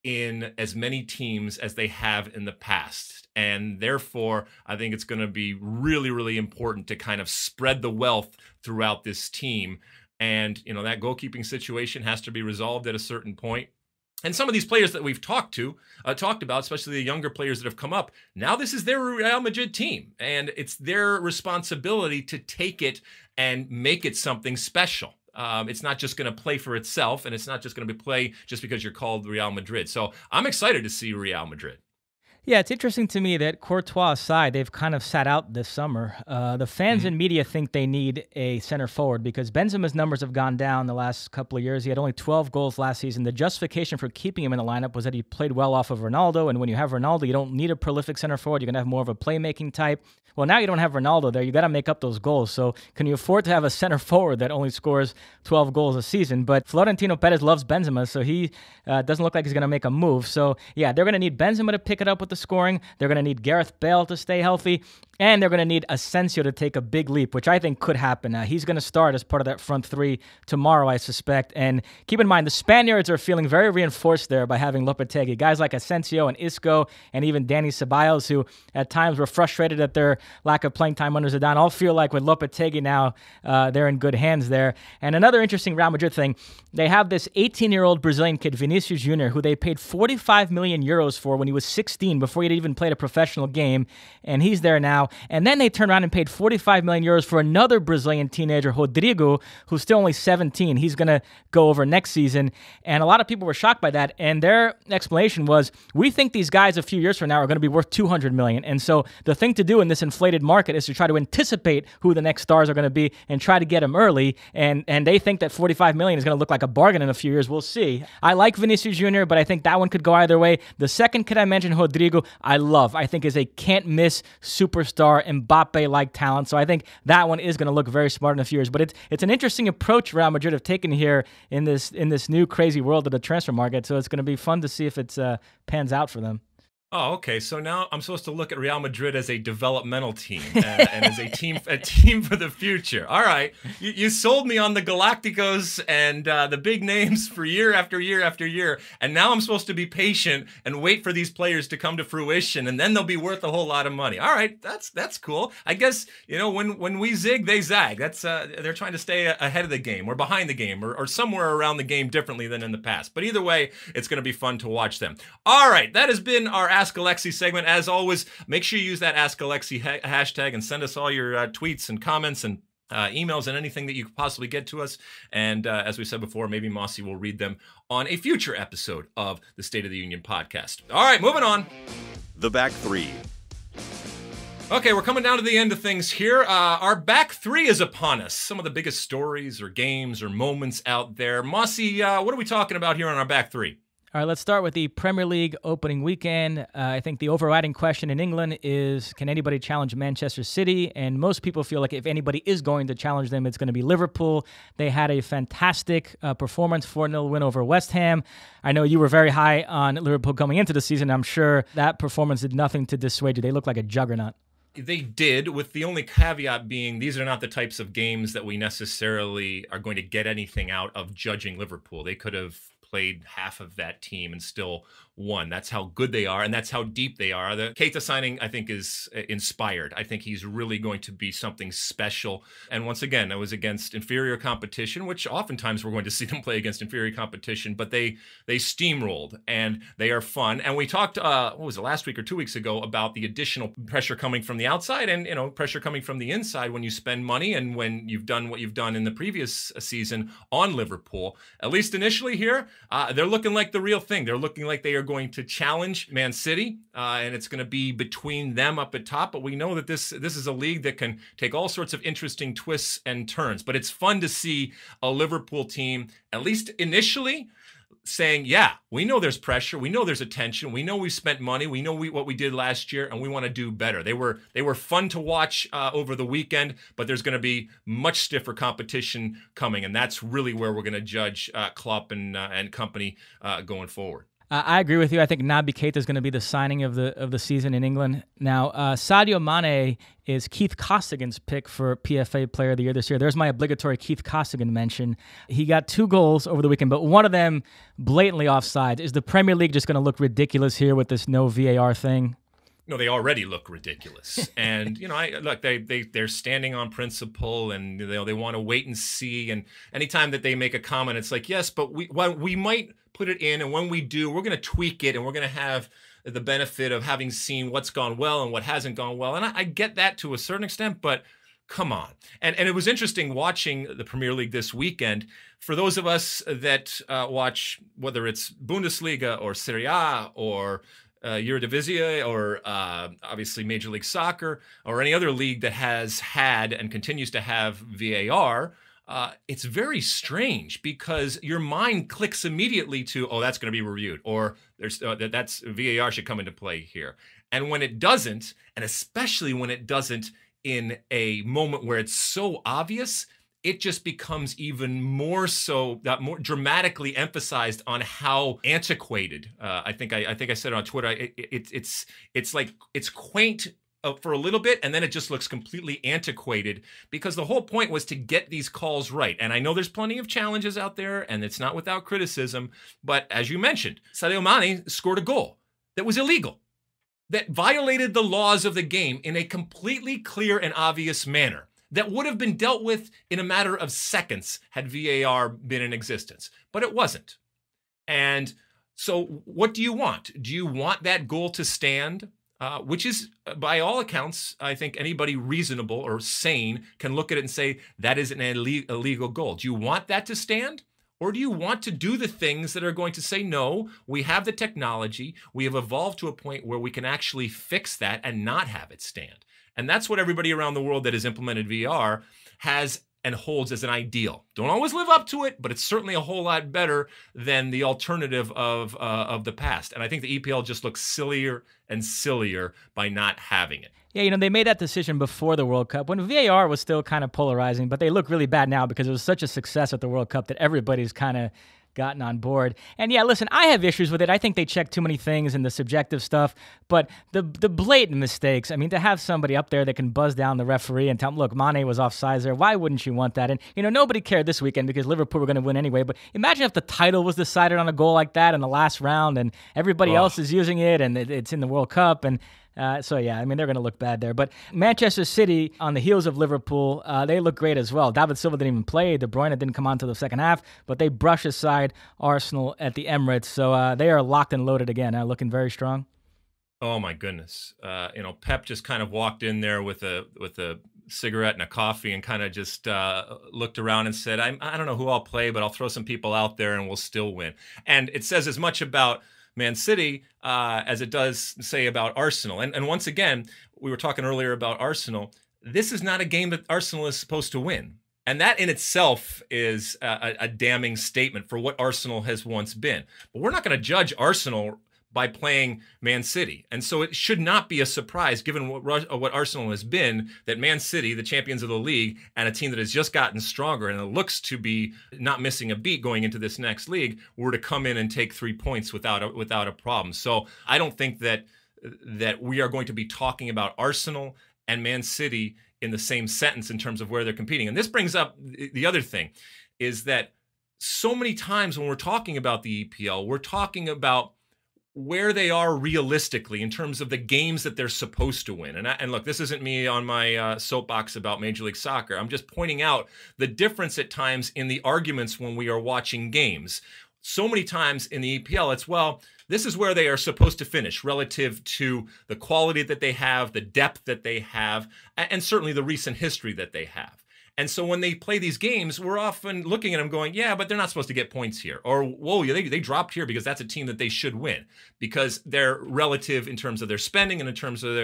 in as many teams as they have in the past. And therefore, I think it's going to be really, really important to kind of spread the wealth throughout this team. And, that goalkeeping situation has to be resolved at a certain point. And some of these players that we've talked about, especially the younger players that have come up, now this is their Real Madrid team. And it's their responsibility to take it and make it something special. It's not just going to play for itself, and it's not just going to be play just because you're called Real Madrid. So I'm excited to see Real Madrid. Yeah, it's interesting to me that Courtois aside, they've kind of sat out this summer. The fans and media think they need a center forward because Benzema's numbers have gone down the last couple of years. He had only 12 goals last season. The justification for keeping him in the lineup was that he played well off of Ronaldo, and when you have Ronaldo, you don't need a prolific center forward. You're going to have more of a playmaking type. Well, now you don't have Ronaldo there. You got to make up those goals. So can you afford to have a center forward that only scores 12 goals a season? But Florentino Perez loves Benzema, so he doesn't look like he's going to make a move. So, yeah, they're going to need Benzema to pick it up with the scoring. They're going to need Gareth Bale to stay healthy. And they're going to need Asensio to take a big leap, which I think could happen. He's going to start as part of that front three tomorrow, I suspect. And keep in mind, the Spaniards are feeling very reinforced there by having Lopetegui. Guys like Asensio and Isco and even Dani Ceballos, who at times were frustrated at their lack of playing time under Zidane, all feel like with Lopetegui now, they're in good hands there. And another interesting Real Madrid thing, they have this 18-year-old Brazilian kid, Vinicius Jr., who they paid 45 million euros for when he was 16, before he'd even played a professional game. And he's there now. And then they turned around and paid 45 million euros for another Brazilian teenager, Rodrigo, who's still only 17. He's going to go over next season. And a lot of people were shocked by that. And their explanation was, we think these guys a few years from now are going to be worth 200 million. And so the thing to do in this inflated market is to try to anticipate who the next stars are going to be and try to get them early. And they think that 45 million is going to look like a bargain in a few years. We'll see. I like Vinicius Jr., but I think that one could go either way. The second kid I mentioned, Rodrigo, I think is a can't-miss superstar Mbappe-like talent. So I think that one is going to look very smart in a few years. But it's an interesting approach Real Madrid have taken here in this new crazy world of the transfer market. So it's going to be fun to see if it pans out for them. Oh, okay. So now I'm supposed to look at Real Madrid as a developmental team and as a team for the future. All right, you sold me on the Galacticos and the big names for year after year after year, and now I'm supposed to be patient and wait for these players to come to fruition, and then they'll be worth a whole lot of money. All right, that's cool. I guess when we zig, they zag. That's they're trying to stay ahead of the game or behind the game or somewhere around the game differently than in the past. But either way, it's going to be fun to watch them. All right, that has been our Ask Alexi segment. As always, make sure you use that Ask Alexi hashtag and send us all your tweets and comments and emails and anything that you could possibly get to us. And as we said before, maybe Mosse will read them on a future episode of the State of the Union podcast. All right, moving on. The back three. Okay, we're coming down to the end of things here. Our back three is upon us. Some of the biggest stories or games or moments out there. Mosse, what are we talking about here on our back three? All right, let's start with the Premier League opening weekend. I think the overriding question in England is, can anybody challenge Manchester City? And most people feel like if anybody is going to challenge them, it's going to be Liverpool. They had a fantastic performance, 4-0 win over West Ham. I know you were very high on Liverpool coming into the season. I'm sure that performance did nothing to dissuade you. They look like a juggernaut. They did, with the only caveat being these are not the types of games that we necessarily are going to get anything out of judging Liverpool. They could have played half of that team and still won. That's how good they are, and that's how deep they are. The Keita signing, I think, is inspired. I think he's really going to be something special. And once again, it was against inferior competition, which oftentimes we're going to see them play against inferior competition, but they steamrolled, and they are fun. And we talked, what was it, last week or 2 weeks ago, about the additional pressure coming from the outside and, pressure coming from the inside when you spend money and when you've done what you've done in the previous season on Liverpool. At least initially here, they're looking like the real thing. They're looking like they are going to challenge Man City, and it's going to be between them up at top. But we know that this is a league that can take all sorts of interesting twists and turns. But it's fun to see a Liverpool team, at least initially, saying, yeah, we know there's pressure. We know there's attention. We know we've spent money. We know what we did last year, and we want to do better. They were fun to watch over the weekend, but there's going to be much stiffer competition coming, and that's really where we're going to judge Klopp and company going forward. I agree with you. I think Naby Keita is going to be the signing of the season in England. Now, Sadio Mane is Keith Costigan's pick for PFA Player of the Year this year. There's my obligatory Keith Costigan mention. He got 2 goals over the weekend, but one of them blatantly offside. Is the Premier League just going to look ridiculous here with this no VAR thing? No, they already look ridiculous, and they're standing on principle, and they want to wait and see. And anytime that they make a comment, it's like, yes, but we might put it in, and when we do, we're going to tweak it, and we're going to have the benefit of having seen what's gone well and what hasn't gone well. And I get that to a certain extent, but come on. And it was interesting watching the Premier League this weekend. For those of us that watch, whether it's Bundesliga or Serie A or Eredivisie or obviously Major League Soccer or any other league that has had and continues to have VAR, it's very strange because your mind clicks immediately to, oh, that's going to be reviewed, or that's VAR should come into play here. And when it doesn't, and especially when it doesn't in a moment where it's so obvious, it just becomes even more so, more dramatically emphasized on how antiquated. I think I said on Twitter, it's like it's quaint for a little bit, and then it just looks completely antiquated because the whole point was to get these calls right. And I know there's plenty of challenges out there, and it's not without criticism. But as you mentioned, Sadio Mane scored a goal that was illegal, that violated the laws of the game in a completely clear and obvious manner, that would have been dealt with in a matter of seconds had VAR been in existence. But it wasn't. And so what do you want? Do you want that goal to stand? Which is, by all accounts, I think anybody reasonable or sane can look at it and say, that is an illegal goal. Do you want that to stand? Or do you want to do the things that are going to say, no, we have the technology, we have evolved to a point where we can actually fix that and not have it stand? And that's what everybody around the world that has implemented VR has and holds as an ideal. Don't always live up to it, but it's certainly a whole lot better than the alternative of the past. And I think the EPL just looks sillier and sillier by not having it. Yeah, they made that decision before the World Cup when VAR was still kind of polarizing, but they look really bad now because it was such a success at the World Cup that everybody's kind of gotten on board. And yeah, listen, I have issues with it. I think they check too many things and the subjective stuff, but the blatant mistakes, I mean, to have somebody up there that can buzz down the referee and tell him, look, Mane was offsides there. Why wouldn't you want that? And, nobody cared this weekend because Liverpool were going to win anyway, but imagine if the title was decided on a goal like that in the last round and everybody else is using it and it's in the World Cup. And so, yeah, I mean, they're going to look bad there. But Manchester City, on the heels of Liverpool, they look great as well. David Silva didn't even play. De Bruyne didn't come on until the second half, but they brush aside Arsenal at the Emirates. So they are locked and loaded again, looking very strong. Oh, my goodness. Pep just kind of walked in there with a cigarette and a coffee and kind of just looked around and said, I don't know who I'll play, but I'll throw some people out there and we'll still win. And it says as much about Man City as it does say about Arsenal. And once again, we were talking earlier about Arsenal. This is not a game that Arsenal is supposed to win. And that in itself is a damning statement for what Arsenal has once been. But we're not going to judge Arsenal by playing Man City. And so it should not be a surprise, given what Arsenal has been, that Man City, the champions of the league, and a team that has just gotten stronger and it looks to be not missing a beat going into this next league, were to come in and take 3 points without a problem. So I don't think that we are going to be talking about Arsenal and Man City in the same sentence in terms of where they're competing. And this brings up the other thing, is that so many times when we're talking about the EPL, we're talking about where they are realistically in terms of the games that they're supposed to win. And look, this isn't me on my soapbox about Major League Soccer. I'm just pointing out the difference at times in the arguments when we are watching games. So many times in the EPL, it's, well, this is where they are supposed to finish relative to the quality that they have, the depth that they have, and certainly the recent history that they have. And so when they play these games, we're often looking at them going, yeah, but they're not supposed to get points here. Or, whoa, they dropped here because that's a team that they should win, because they're relative in terms of their spending and in terms of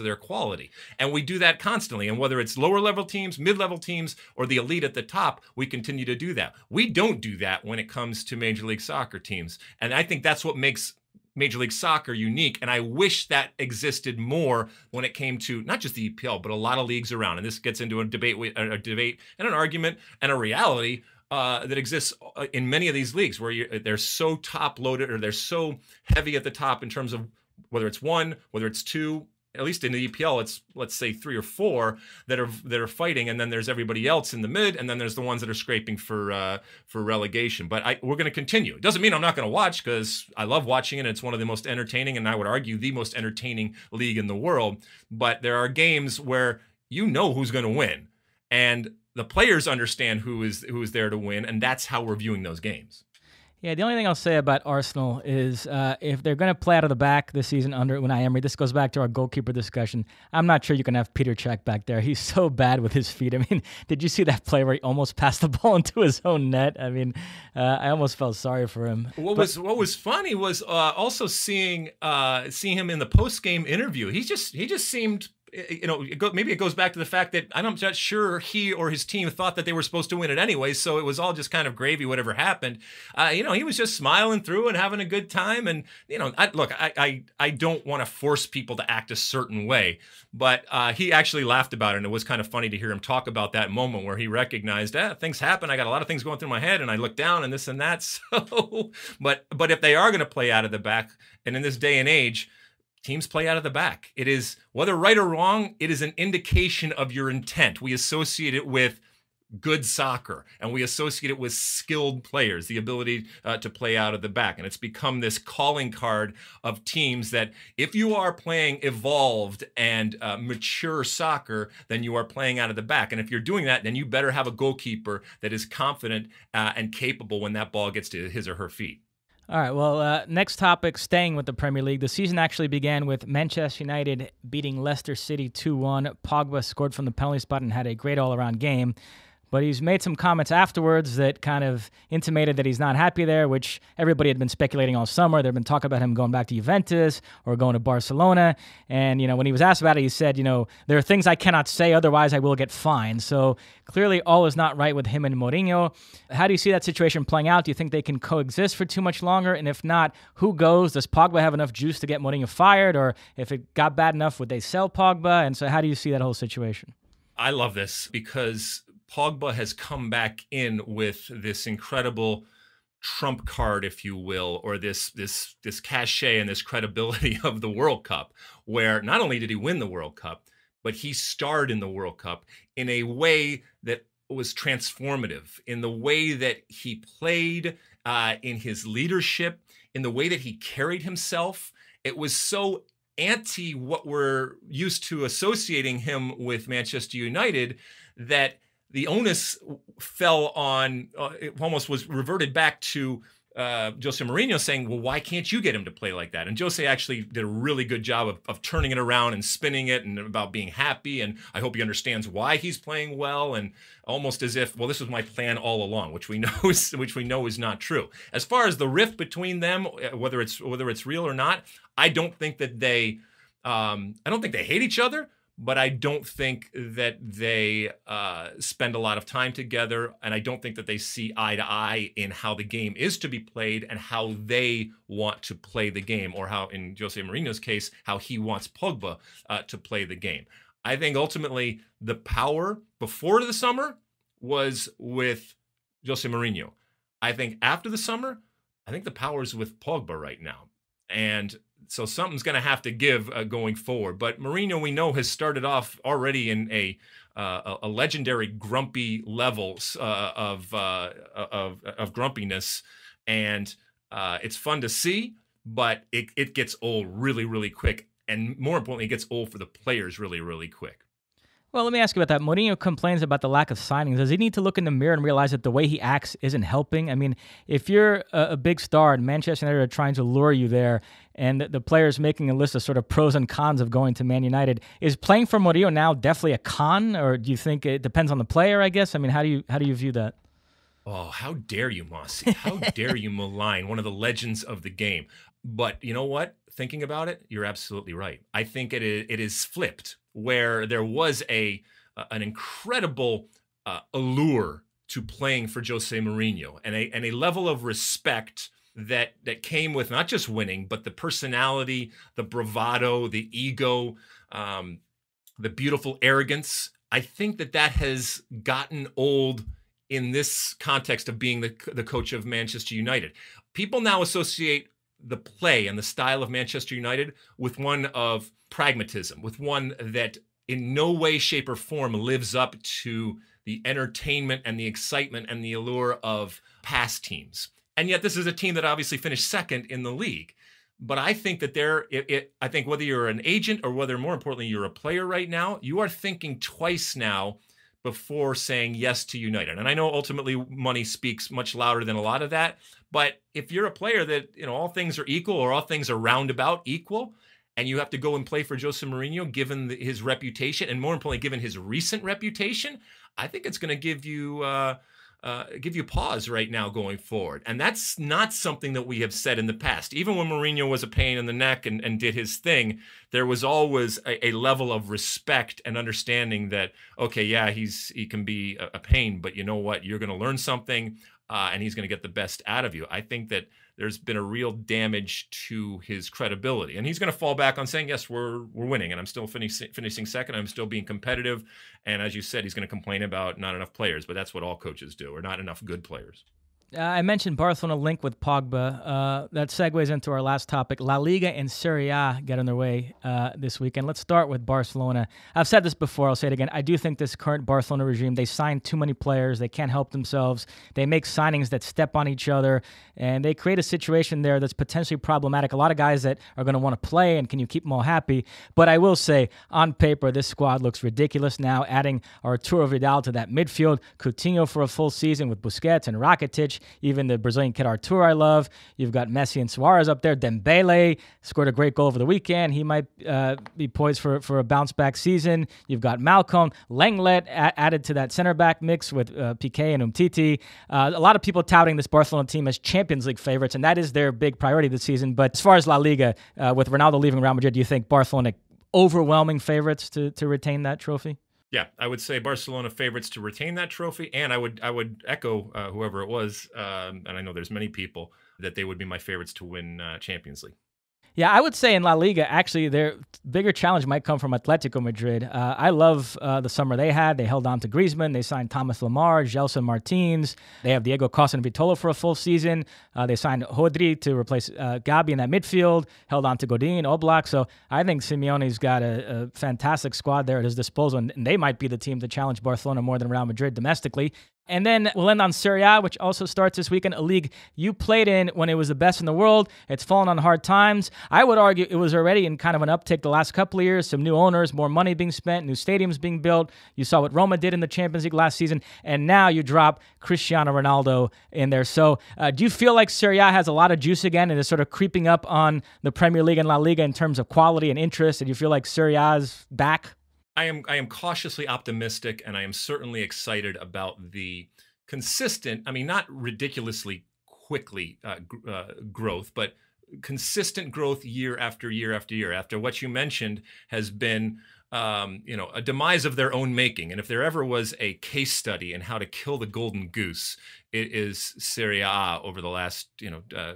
their quality. And we do that constantly. And whether it's lower level teams, mid-level teams, or the elite at the top, we continue to do that. We don't do that when it comes to Major League Soccer teams. And I think that's what makes Major League Soccer unique, and I wish that existed more when it came to not just the EPL, but a lot of leagues around. And this gets into a debate and an argument and a reality that exists in many of these leagues, where they're so top-loaded, or they're so heavy at the top in terms of whether it's one, whether it's two. At least in the EPL, it's, let's say, 3 or 4 that are fighting, and then there's everybody else in the mid, and then there's the ones that are scraping for relegation. But we're going to continue. It doesn't mean I'm not going to watch, because I love watching it. It's one of the most entertaining, and I would argue the most entertaining league in the world. But there are games where you know who's going to win, and the players understand who is there to win, and that's how we're viewing those games. Yeah, the only thing I'll say about Arsenal is if they're going to play out of the back this season under Unai Emery, this goes back to our goalkeeper discussion. I'm not sure you can have Peter Cech back there. He's so bad with his feet. I mean, did you see that play where he almost passed the ball into his own net? I mean, I almost felt sorry for him. What was funny was also seeing him in the post-game interview. He just seemed, maybe it goes back to the fact that I'm not sure he or his team thought that they were supposed to win it anyway, so it was all just kind of gravy, whatever happened. He was just smiling through and having a good time. And, I don't want to force people to act a certain way, but he actually laughed about it, and it was kind of funny to hear him talk about that moment where he recognized, things happen. I got a lot of things going through my head, and I look down and this and that. So, but if they are going to play out of the back, and in this day and age, teams play out of the back. It is, whether right or wrong, it is an indication of your intent. We associate it with good soccer, and we associate it with skilled players, the ability to play out of the back. And it's become this calling card of teams that if you are playing evolved and mature soccer, then you are playing out of the back. And if you're doing that, then you better have a goalkeeper that is confident and capable when that ball gets to his or her feet. All right, well, next topic, staying with the Premier League. The season actually began with Manchester United beating Leicester City 2-1. Pogba scored from the penalty spot and had a great all-around game. But he's made some comments afterwards that kind of intimated that he's not happy there, which everybody had been speculating all summer. They've been talking about him going back to Juventus or going to Barcelona. And, when he was asked about it, he said, there are things I cannot say, otherwise I will get fined. So clearly all is not right with him and Mourinho. How do you see that situation playing out? Do you think they can coexist for too much longer? And if not, who goes? Does Pogba have enough juice to get Mourinho fired? Or if it got bad enough, would they sell Pogba? And so how do you see that whole situation? I love this because Pogba has come back in with this incredible trump card, if you will, or this cachet and this credibility of the World Cup, where not only did he win the World Cup, but he starred in the World Cup in a way that was transformative, in the way that he played, in his leadership, in the way that he carried himself. It was so anti what we're used to associating him with Manchester United that the onus fell on, it almost was reverted back to Jose Mourinho saying, well, why can't you get him to play like that? And Jose actually did a really good job of turning it around and spinning it and about being happy. And I hope he understands why he's playing well, and almost as if, well, this was my plan all along, which we know is not true. As far as the rift between them, whether it's real or not, I don't think that they hate each other. But I don't think that they spend a lot of time together, and I don't think that they see eye to eye in how the game is to be played and how they want to play the game, or how, in Jose Mourinho's case, how he wants Pogba to play the game. I think ultimately the power before the summer was with Jose Mourinho. I think after the summer, I think the power is with Pogba right now. And so something's going to have to give going forward. But Mourinho, we know, has started off already in a legendary grumpy levels of grumpiness, and it's fun to see. But it gets old really, really quick, and more importantly, it gets old for the players really, really quick. Well, let me ask you about that. Mourinho complains about the lack of signings. Does he need to look in the mirror and realize that the way he acts isn't helping? I mean, if you're a big star and Manchester United are trying to lure you there, and the players making a list of sort of pros and cons of going to Man United, is playing for Mourinho now definitely a con, or do you think it depends on the player, I guess? I mean, how do you view that? Oh, how dare you, Mosse? How dare you malign one of the legends of the game? But you know what? Thinking about it, you're absolutely right. I think it is flipped, where there was an incredible allure to playing for Jose Mourinho, and a level of respect that came with not just winning, but the personality, the bravado, the ego, the beautiful arrogance. I think that has gotten old in this context of being the coach of Manchester United. People now associate the play and the style of Manchester United with one of pragmatism, with one that in no way, shape, or form lives up to the entertainment and the excitement and the allure of past teams. And yet this is a team that obviously finished second in the league. But I think that I think whether you're an agent or whether, more importantly, you're a player right now, you are thinking twice now before saying yes to United. And I know ultimately money speaks much louder than a lot of that. But if you're a player that, all things are equal, or all things are roundabout equal, and you have to go and play for Jose Mourinho, given his reputation, and more importantly, given his recent reputation, I think it's going to give you pause right now going forward. And that's not something that we have said in the past. Even when Mourinho was a pain in the neck and did his thing, there was always a level of respect and understanding that, okay, yeah, he can be a pain, but you know what? You're going to learn something, and he's going to get the best out of you. I think that there's been a real damage to his credibility, and he's going to fall back on saying, yes, we're winning, and I'm still finishing second. I'm still being competitive. And as you said, he's going to complain about not enough players, but that's what all coaches do, or not enough good players. I mentioned Barcelona link with Pogba. That segues into our last topic. La Liga and Serie A get underway this weekend. Let's start with Barcelona. I've said this before. I'll say it again. I do think this current Barcelona regime, they sign too many players. They can't help themselves. They make signings that step on each other, and they create a situation there that's potentially problematic. A lot of guys that are going to want to play, and can you keep them all happy? But I will say, on paper, this squad looks ridiculous now, adding Arturo Vidal to that midfield, Coutinho for a full season with Busquets and Rakitic, even the Brazilian kid Artur I love. You've got Messi and Suarez up there. Dembele scored a great goal over the weekend. He might be poised for a bounce-back season. You've got Malcolm. Lenglet added to that center-back mix with Piqué and Umtiti. A lot of people touting this Barcelona team as Champions League favorites, and that is their big priority this season. But as far as La Liga, with Ronaldo leaving Real Madrid, do you think Barcelona overwhelming favorites to retain that trophy? Yeah, I would say Barcelona favorites to retain that trophy, and I would echo whoever it was, and I know there's many people, that they would be my favorites to win Champions League. Yeah, I would say in La Liga, actually, their bigger challenge might come from Atletico Madrid. I love the summer they had. They held on to Griezmann. They signed Thomas Lemar, Gelson Martins. They have Diego Costa and Vitola for a full season. They signed Rodri to replace Gabi in that midfield, held on to Godin, Oblak. So I think Simeone's got a fantastic squad there at his disposal, and they might be the team to challenge Barcelona more than Real Madrid domestically. And then we'll end on Serie A, which also starts this weekend, a league you played in when it was the best in the world. It's fallen on hard times. I would argue it was already in kind of an uptick the last couple of years, some new owners, more money being spent, new stadiums being built. You saw what Roma did in the Champions League last season, and now you drop Cristiano Ronaldo in there. So do you feel like Serie A has a lot of juice again and is sort of creeping up on the Premier League and La Liga in terms of quality and interest? And you feel like Serie A is back? I am cautiously optimistic, and I am certainly excited about the consistent, I mean, not ridiculously quickly growth, but consistent growth year after year after year. After what you mentioned has been, a demise of their own making. And if there ever was a case study in how to kill the golden goose, it is Serie A over the last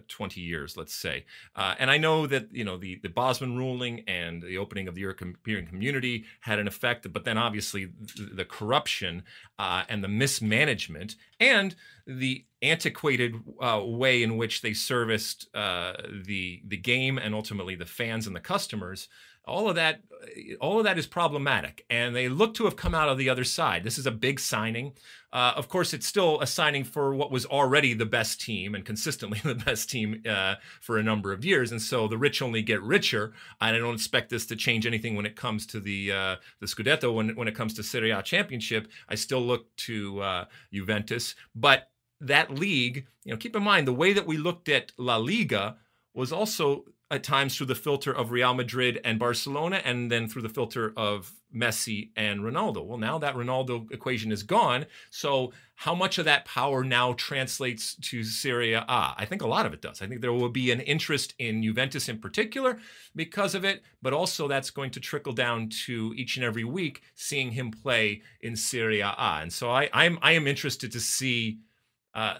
20 years, let's say. And I know that the Bosman ruling and the opening of the European community had an effect, but then obviously the corruption and the mismanagement and the antiquated way in which they serviced the game and ultimately the fans and the customers. All of that is problematic, and they look to have come out of the other side. This is a big signing. Of course, it's still a signing for what was already the best team and consistently the best team for a number of years. And so the rich only get richer. I don't expect this to change anything when it comes to the Scudetto. When it comes to Serie A Championship, I still look to Juventus. But that league, keep in mind the way that we looked at La Liga was also at times through the filter of Real Madrid and Barcelona, and then through the filter of Messi and Ronaldo. Well, now that Ronaldo equation is gone, so how much of that power now translates to Serie A? I think a lot of it does. I think there will be an interest in Juventus in particular because of it, but also that's going to trickle down to each and every week seeing him play in Serie A. And so I am interested to see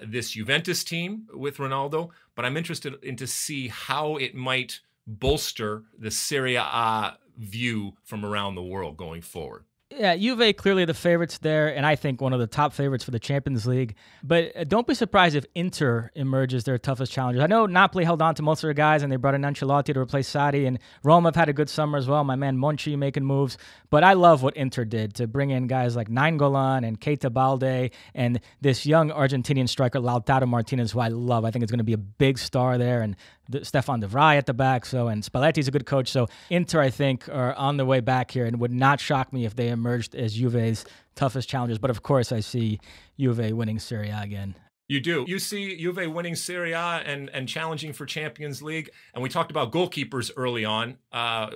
this Juventus team with Ronaldo, but I'm interested in to see how it might bolster the Serie A view from around the world going forward. Yeah, Juve clearly the favorites there, and I think one of the top favorites for the Champions League. But don't be surprised if Inter emerges their toughest challengers. I know Napoli held on to most of their guys, and they brought in Ancelotti to replace Sarri, and Roma have had a good summer as well. My man Monchi making moves. But I love what Inter did to bring in guys like Nainggolan and Keita Balde and this young Argentinian striker Lautaro Martinez, who I love. I think it's going to be a big star there, and Stefan de Vrij at the back. And Spalletti's a good coach. So Inter, I think, are on their way back here, and would not shock me if they emerged as Juve's toughest challengers. But of course, I see Juve winning Serie A again. You do. You see Juve winning Serie A and challenging for Champions League. And we talked about goalkeepers early on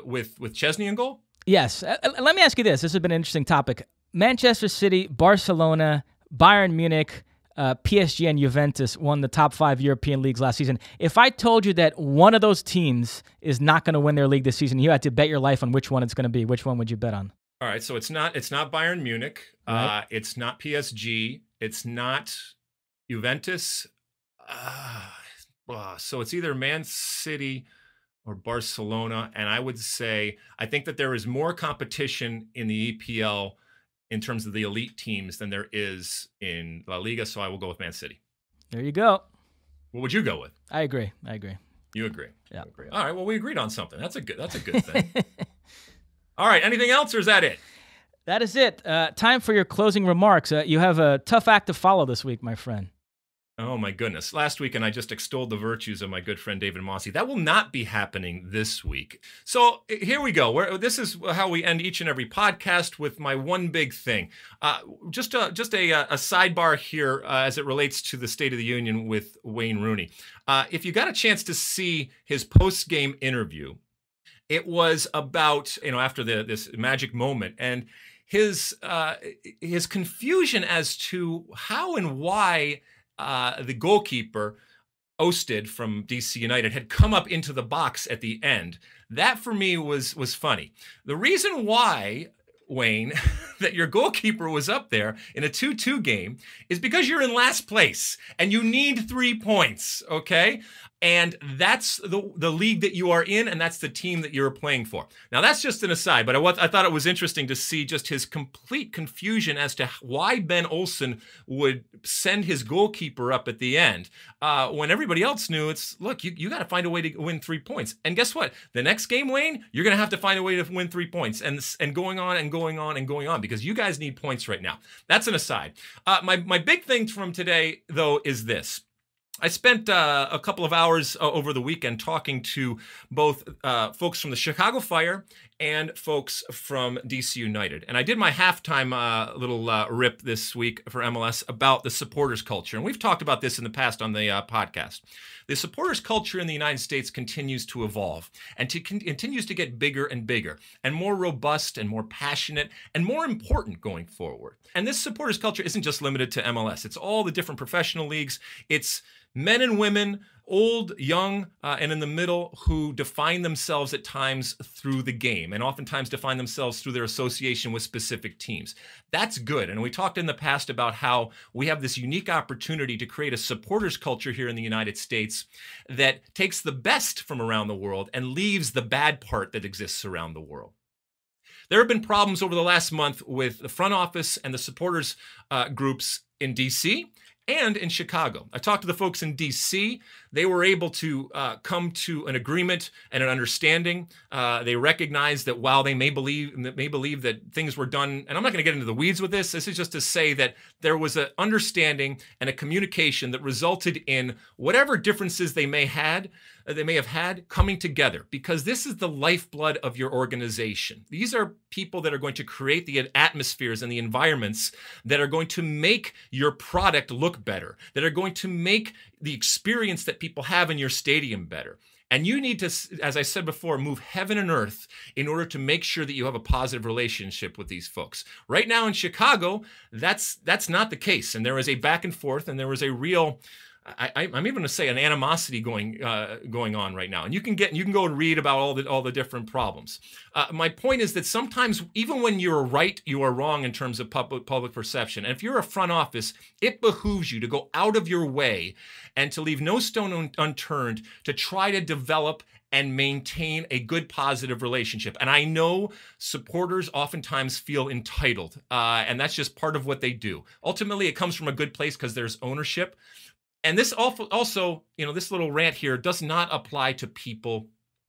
with Chesney in goal. Yes. Let me ask you this. This has been an interesting topic. Manchester City, Barcelona, Bayern Munich, PSG and Juventus won the top 5 European leagues last season. If I told you that one of those teams is not going to win their league this season, you had to bet your life on which one it's going to be. Which one would you bet on? All right, so it's not Bayern Munich. Right. It's not PSG. It's not Juventus. So it's either Man City or Barcelona. And I would say I think that there is more competition in the EPL in terms of the elite teams than there is in La Liga, so I will go with Man City. There you go. What would you go with? I agree. You agree? Yeah. You agree. All right, well, we agreed on something. That's a good thing. All right, anything else, or is that it? That is it. Time for your closing remarks. You have a tough act to follow this week, my friend. Oh, my goodness. Last week, and I just extolled the virtues of my good friend David Mosse. That will not be happening this week. So here we go. This is how we end each and every podcast with my one big thing. Just a sidebar here as it relates to the State of the Union with Wayne Rooney. If you got a chance to see his post-game interview, it was about, after this magic moment, and his confusion as to how and why the goalkeeper, Osted from DC United, had come up into the box at the end. That for me was funny. The reason why, Wayne, that your goalkeeper was up there in a 2-2 game is because you're in last place and you need 3 points, okay? And that's the league that you are in, and that's the team that you're playing for. Now, that's just an aside, but I thought it was interesting to see just his complete confusion as to why Ben Olsen would send his goalkeeper up at the end when everybody else knew look, you got to find a way to win 3 points. And guess what? The next game, Wayne, you're going to have to find a way to win 3 points and going on and going on and going on because you guys need points right now. That's an aside. My big thing from today, though, is this. I spent a couple of hours over the weekend talking to both folks from the Chicago Fire and folks from DC United. And I did my halftime little rip this week for MLS about the supporters culture. And we've talked about this in the past on the podcast. The supporters culture in the United States continues to evolve and continues to get bigger and bigger and more robust and more passionate and more important going forward. And this supporters culture isn't just limited to MLS. It's all the different professional leagues. It's men and women, old, young, and in the middle, who define themselves at times through the game and oftentimes define themselves through their association with specific teams. That's good. And we talked in the past about how we have this unique opportunity to create a supporters culture here in the United States that takes the best from around the world and leaves the bad part that exists around the world. There have been problems over the last month with the front office and the supporters groups in DC and in Chicago. I talked to the folks in DC. They were able to come to an agreement and an understanding. They recognized that while they may believe that things were done, and I'm not going to get into the weeds with this. This is just to say that there was an understanding and a communication that resulted in whatever differences they may have had coming together, because this is the lifeblood of your organization. These are people that are going to create the atmospheres and the environments that are going to make your product look better, that are going to make the experience that people have in your stadium better. And you need to, as I said before, move heaven and earth in order to make sure that you have a positive relationship with these folks. Right now in Chicago, that's not the case. And there is a back and forth, and there is a real, I'm even going to say, an animosity going on right now. And you can go and read about all the different problems. My point is that sometimes, even when you're right, you are wrong in terms of public perception. And if you're a front office, it behooves you to go out of your way and to leave no stone unturned to try to develop and maintain a good, positive relationship. And I know supporters oftentimes feel entitled, and that's just part of what they do. Ultimately, it comes from a good place because there's ownership. And this also, this little rant here does not apply to people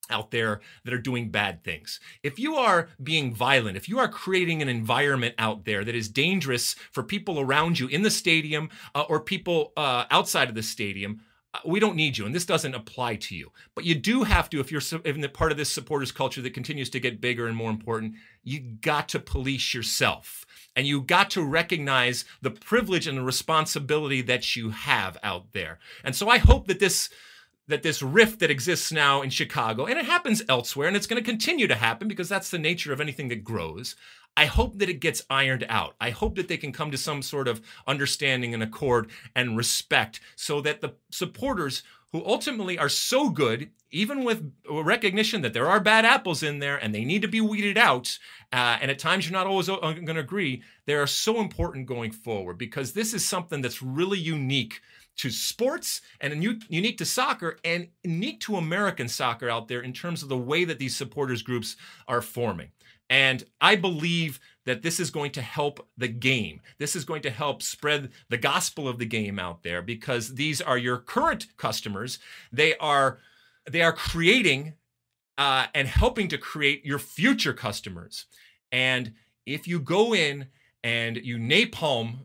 out there that are doing bad things. If you are being violent, if you are creating an environment out there that is dangerous for people around you in the stadium or people outside of the stadium, we don't need you, and this doesn't apply to you. But you do have to, if you're in the part of this supporters culture that continues to get bigger and more important, you got to police yourself. And you got to recognize the privilege and the responsibility that you have out there. And so I hope that this rift that exists now in Chicago, and it happens elsewhere, and it's going to continue to happen because that's the nature of anything that grows, I hope that it gets ironed out. I hope that they can come to some sort of understanding and accord and respect so that the supporters, who ultimately are so good, even with recognition that there are bad apples in there and they need to be weeded out, and at times you're not always going to agree, they are so important going forward, because this is something that's really unique to sports and unique to soccer and unique to American soccer out there in terms of the way that these supporters groups are forming. And I believe that this is going to help the game. This is going to help spread the gospel of the game out there, because these are your current customers. They are creating and helping to create your future customers. And if you go in and you napalm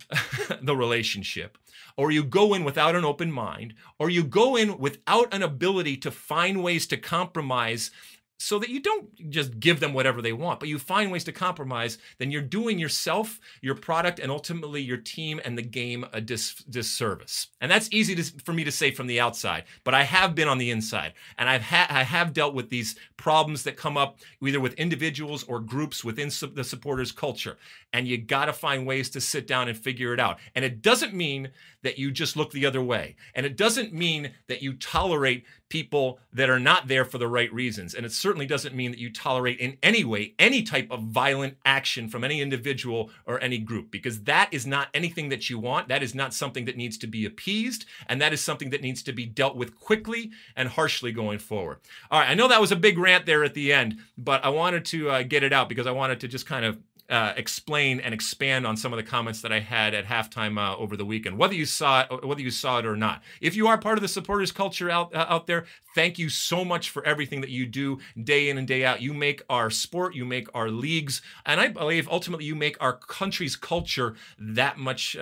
the relationship, or you go in without an open mind, or you go in without an ability to find ways to compromise so that you don't just give them whatever they want, but you find ways to compromise, then you're doing yourself, your product, and ultimately your team and the game a disservice. And that's easy for me to say from the outside, but I have been on the inside, and I have dealt with these problems that come up either with individuals or groups within the supporters culture. And you got to find ways to sit down and figure it out. And it doesn't mean that you just look the other way. And it doesn't mean that you tolerate people that are not there for the right reasons. And it certainly doesn't mean that you tolerate in any way any type of violent action from any individual or any group, because that is not anything that you want. That is not something that needs to be appeased, and that is something that needs to be dealt with quickly and harshly going forward. All right, I know that was a big rant there at the end, but I wanted to get it out because I wanted to just kind of explain and expand on some of the comments that I had at halftime over the weekend, whether you saw it or not. If you are part of the supporters culture out there, thank you so much for everything that you do day in and day out. You make our sport, you make our leagues, and I believe ultimately you make our country's culture that much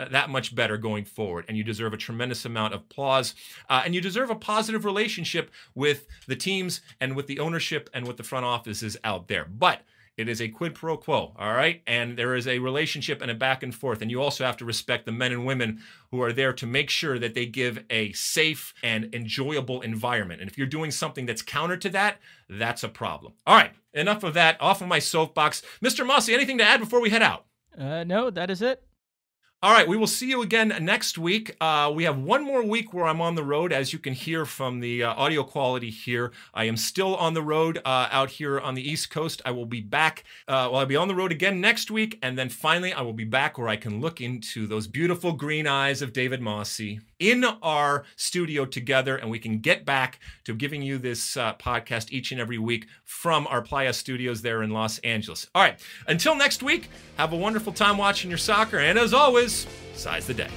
better going forward. And you deserve a tremendous amount of applause, and you deserve a positive relationship with the teams and with the ownership and with the front offices out there. But it is a quid pro quo, all right? And there is a relationship and a back and forth. And you also have to respect the men and women who are there to make sure that they give a safe and enjoyable environment. And if you're doing something that's counter to that, that's a problem. All right, enough of that. Off of my soapbox. Mr. Mosse, anything to add before we head out? No, that is it. All right, we will see you again next week. We have one more week where I'm on the road. As you can hear from the audio quality here, I am still on the road out here on the East Coast. I will be back. I'll be on the road again next week. And then finally, I will be back where I can look into those beautiful green eyes of David Mosse in our studio together. And we can get back to giving you this podcast each and every week from our Playa studios there in Los Angeles. All right, until next week, have a wonderful time watching your soccer. And as always, size the day.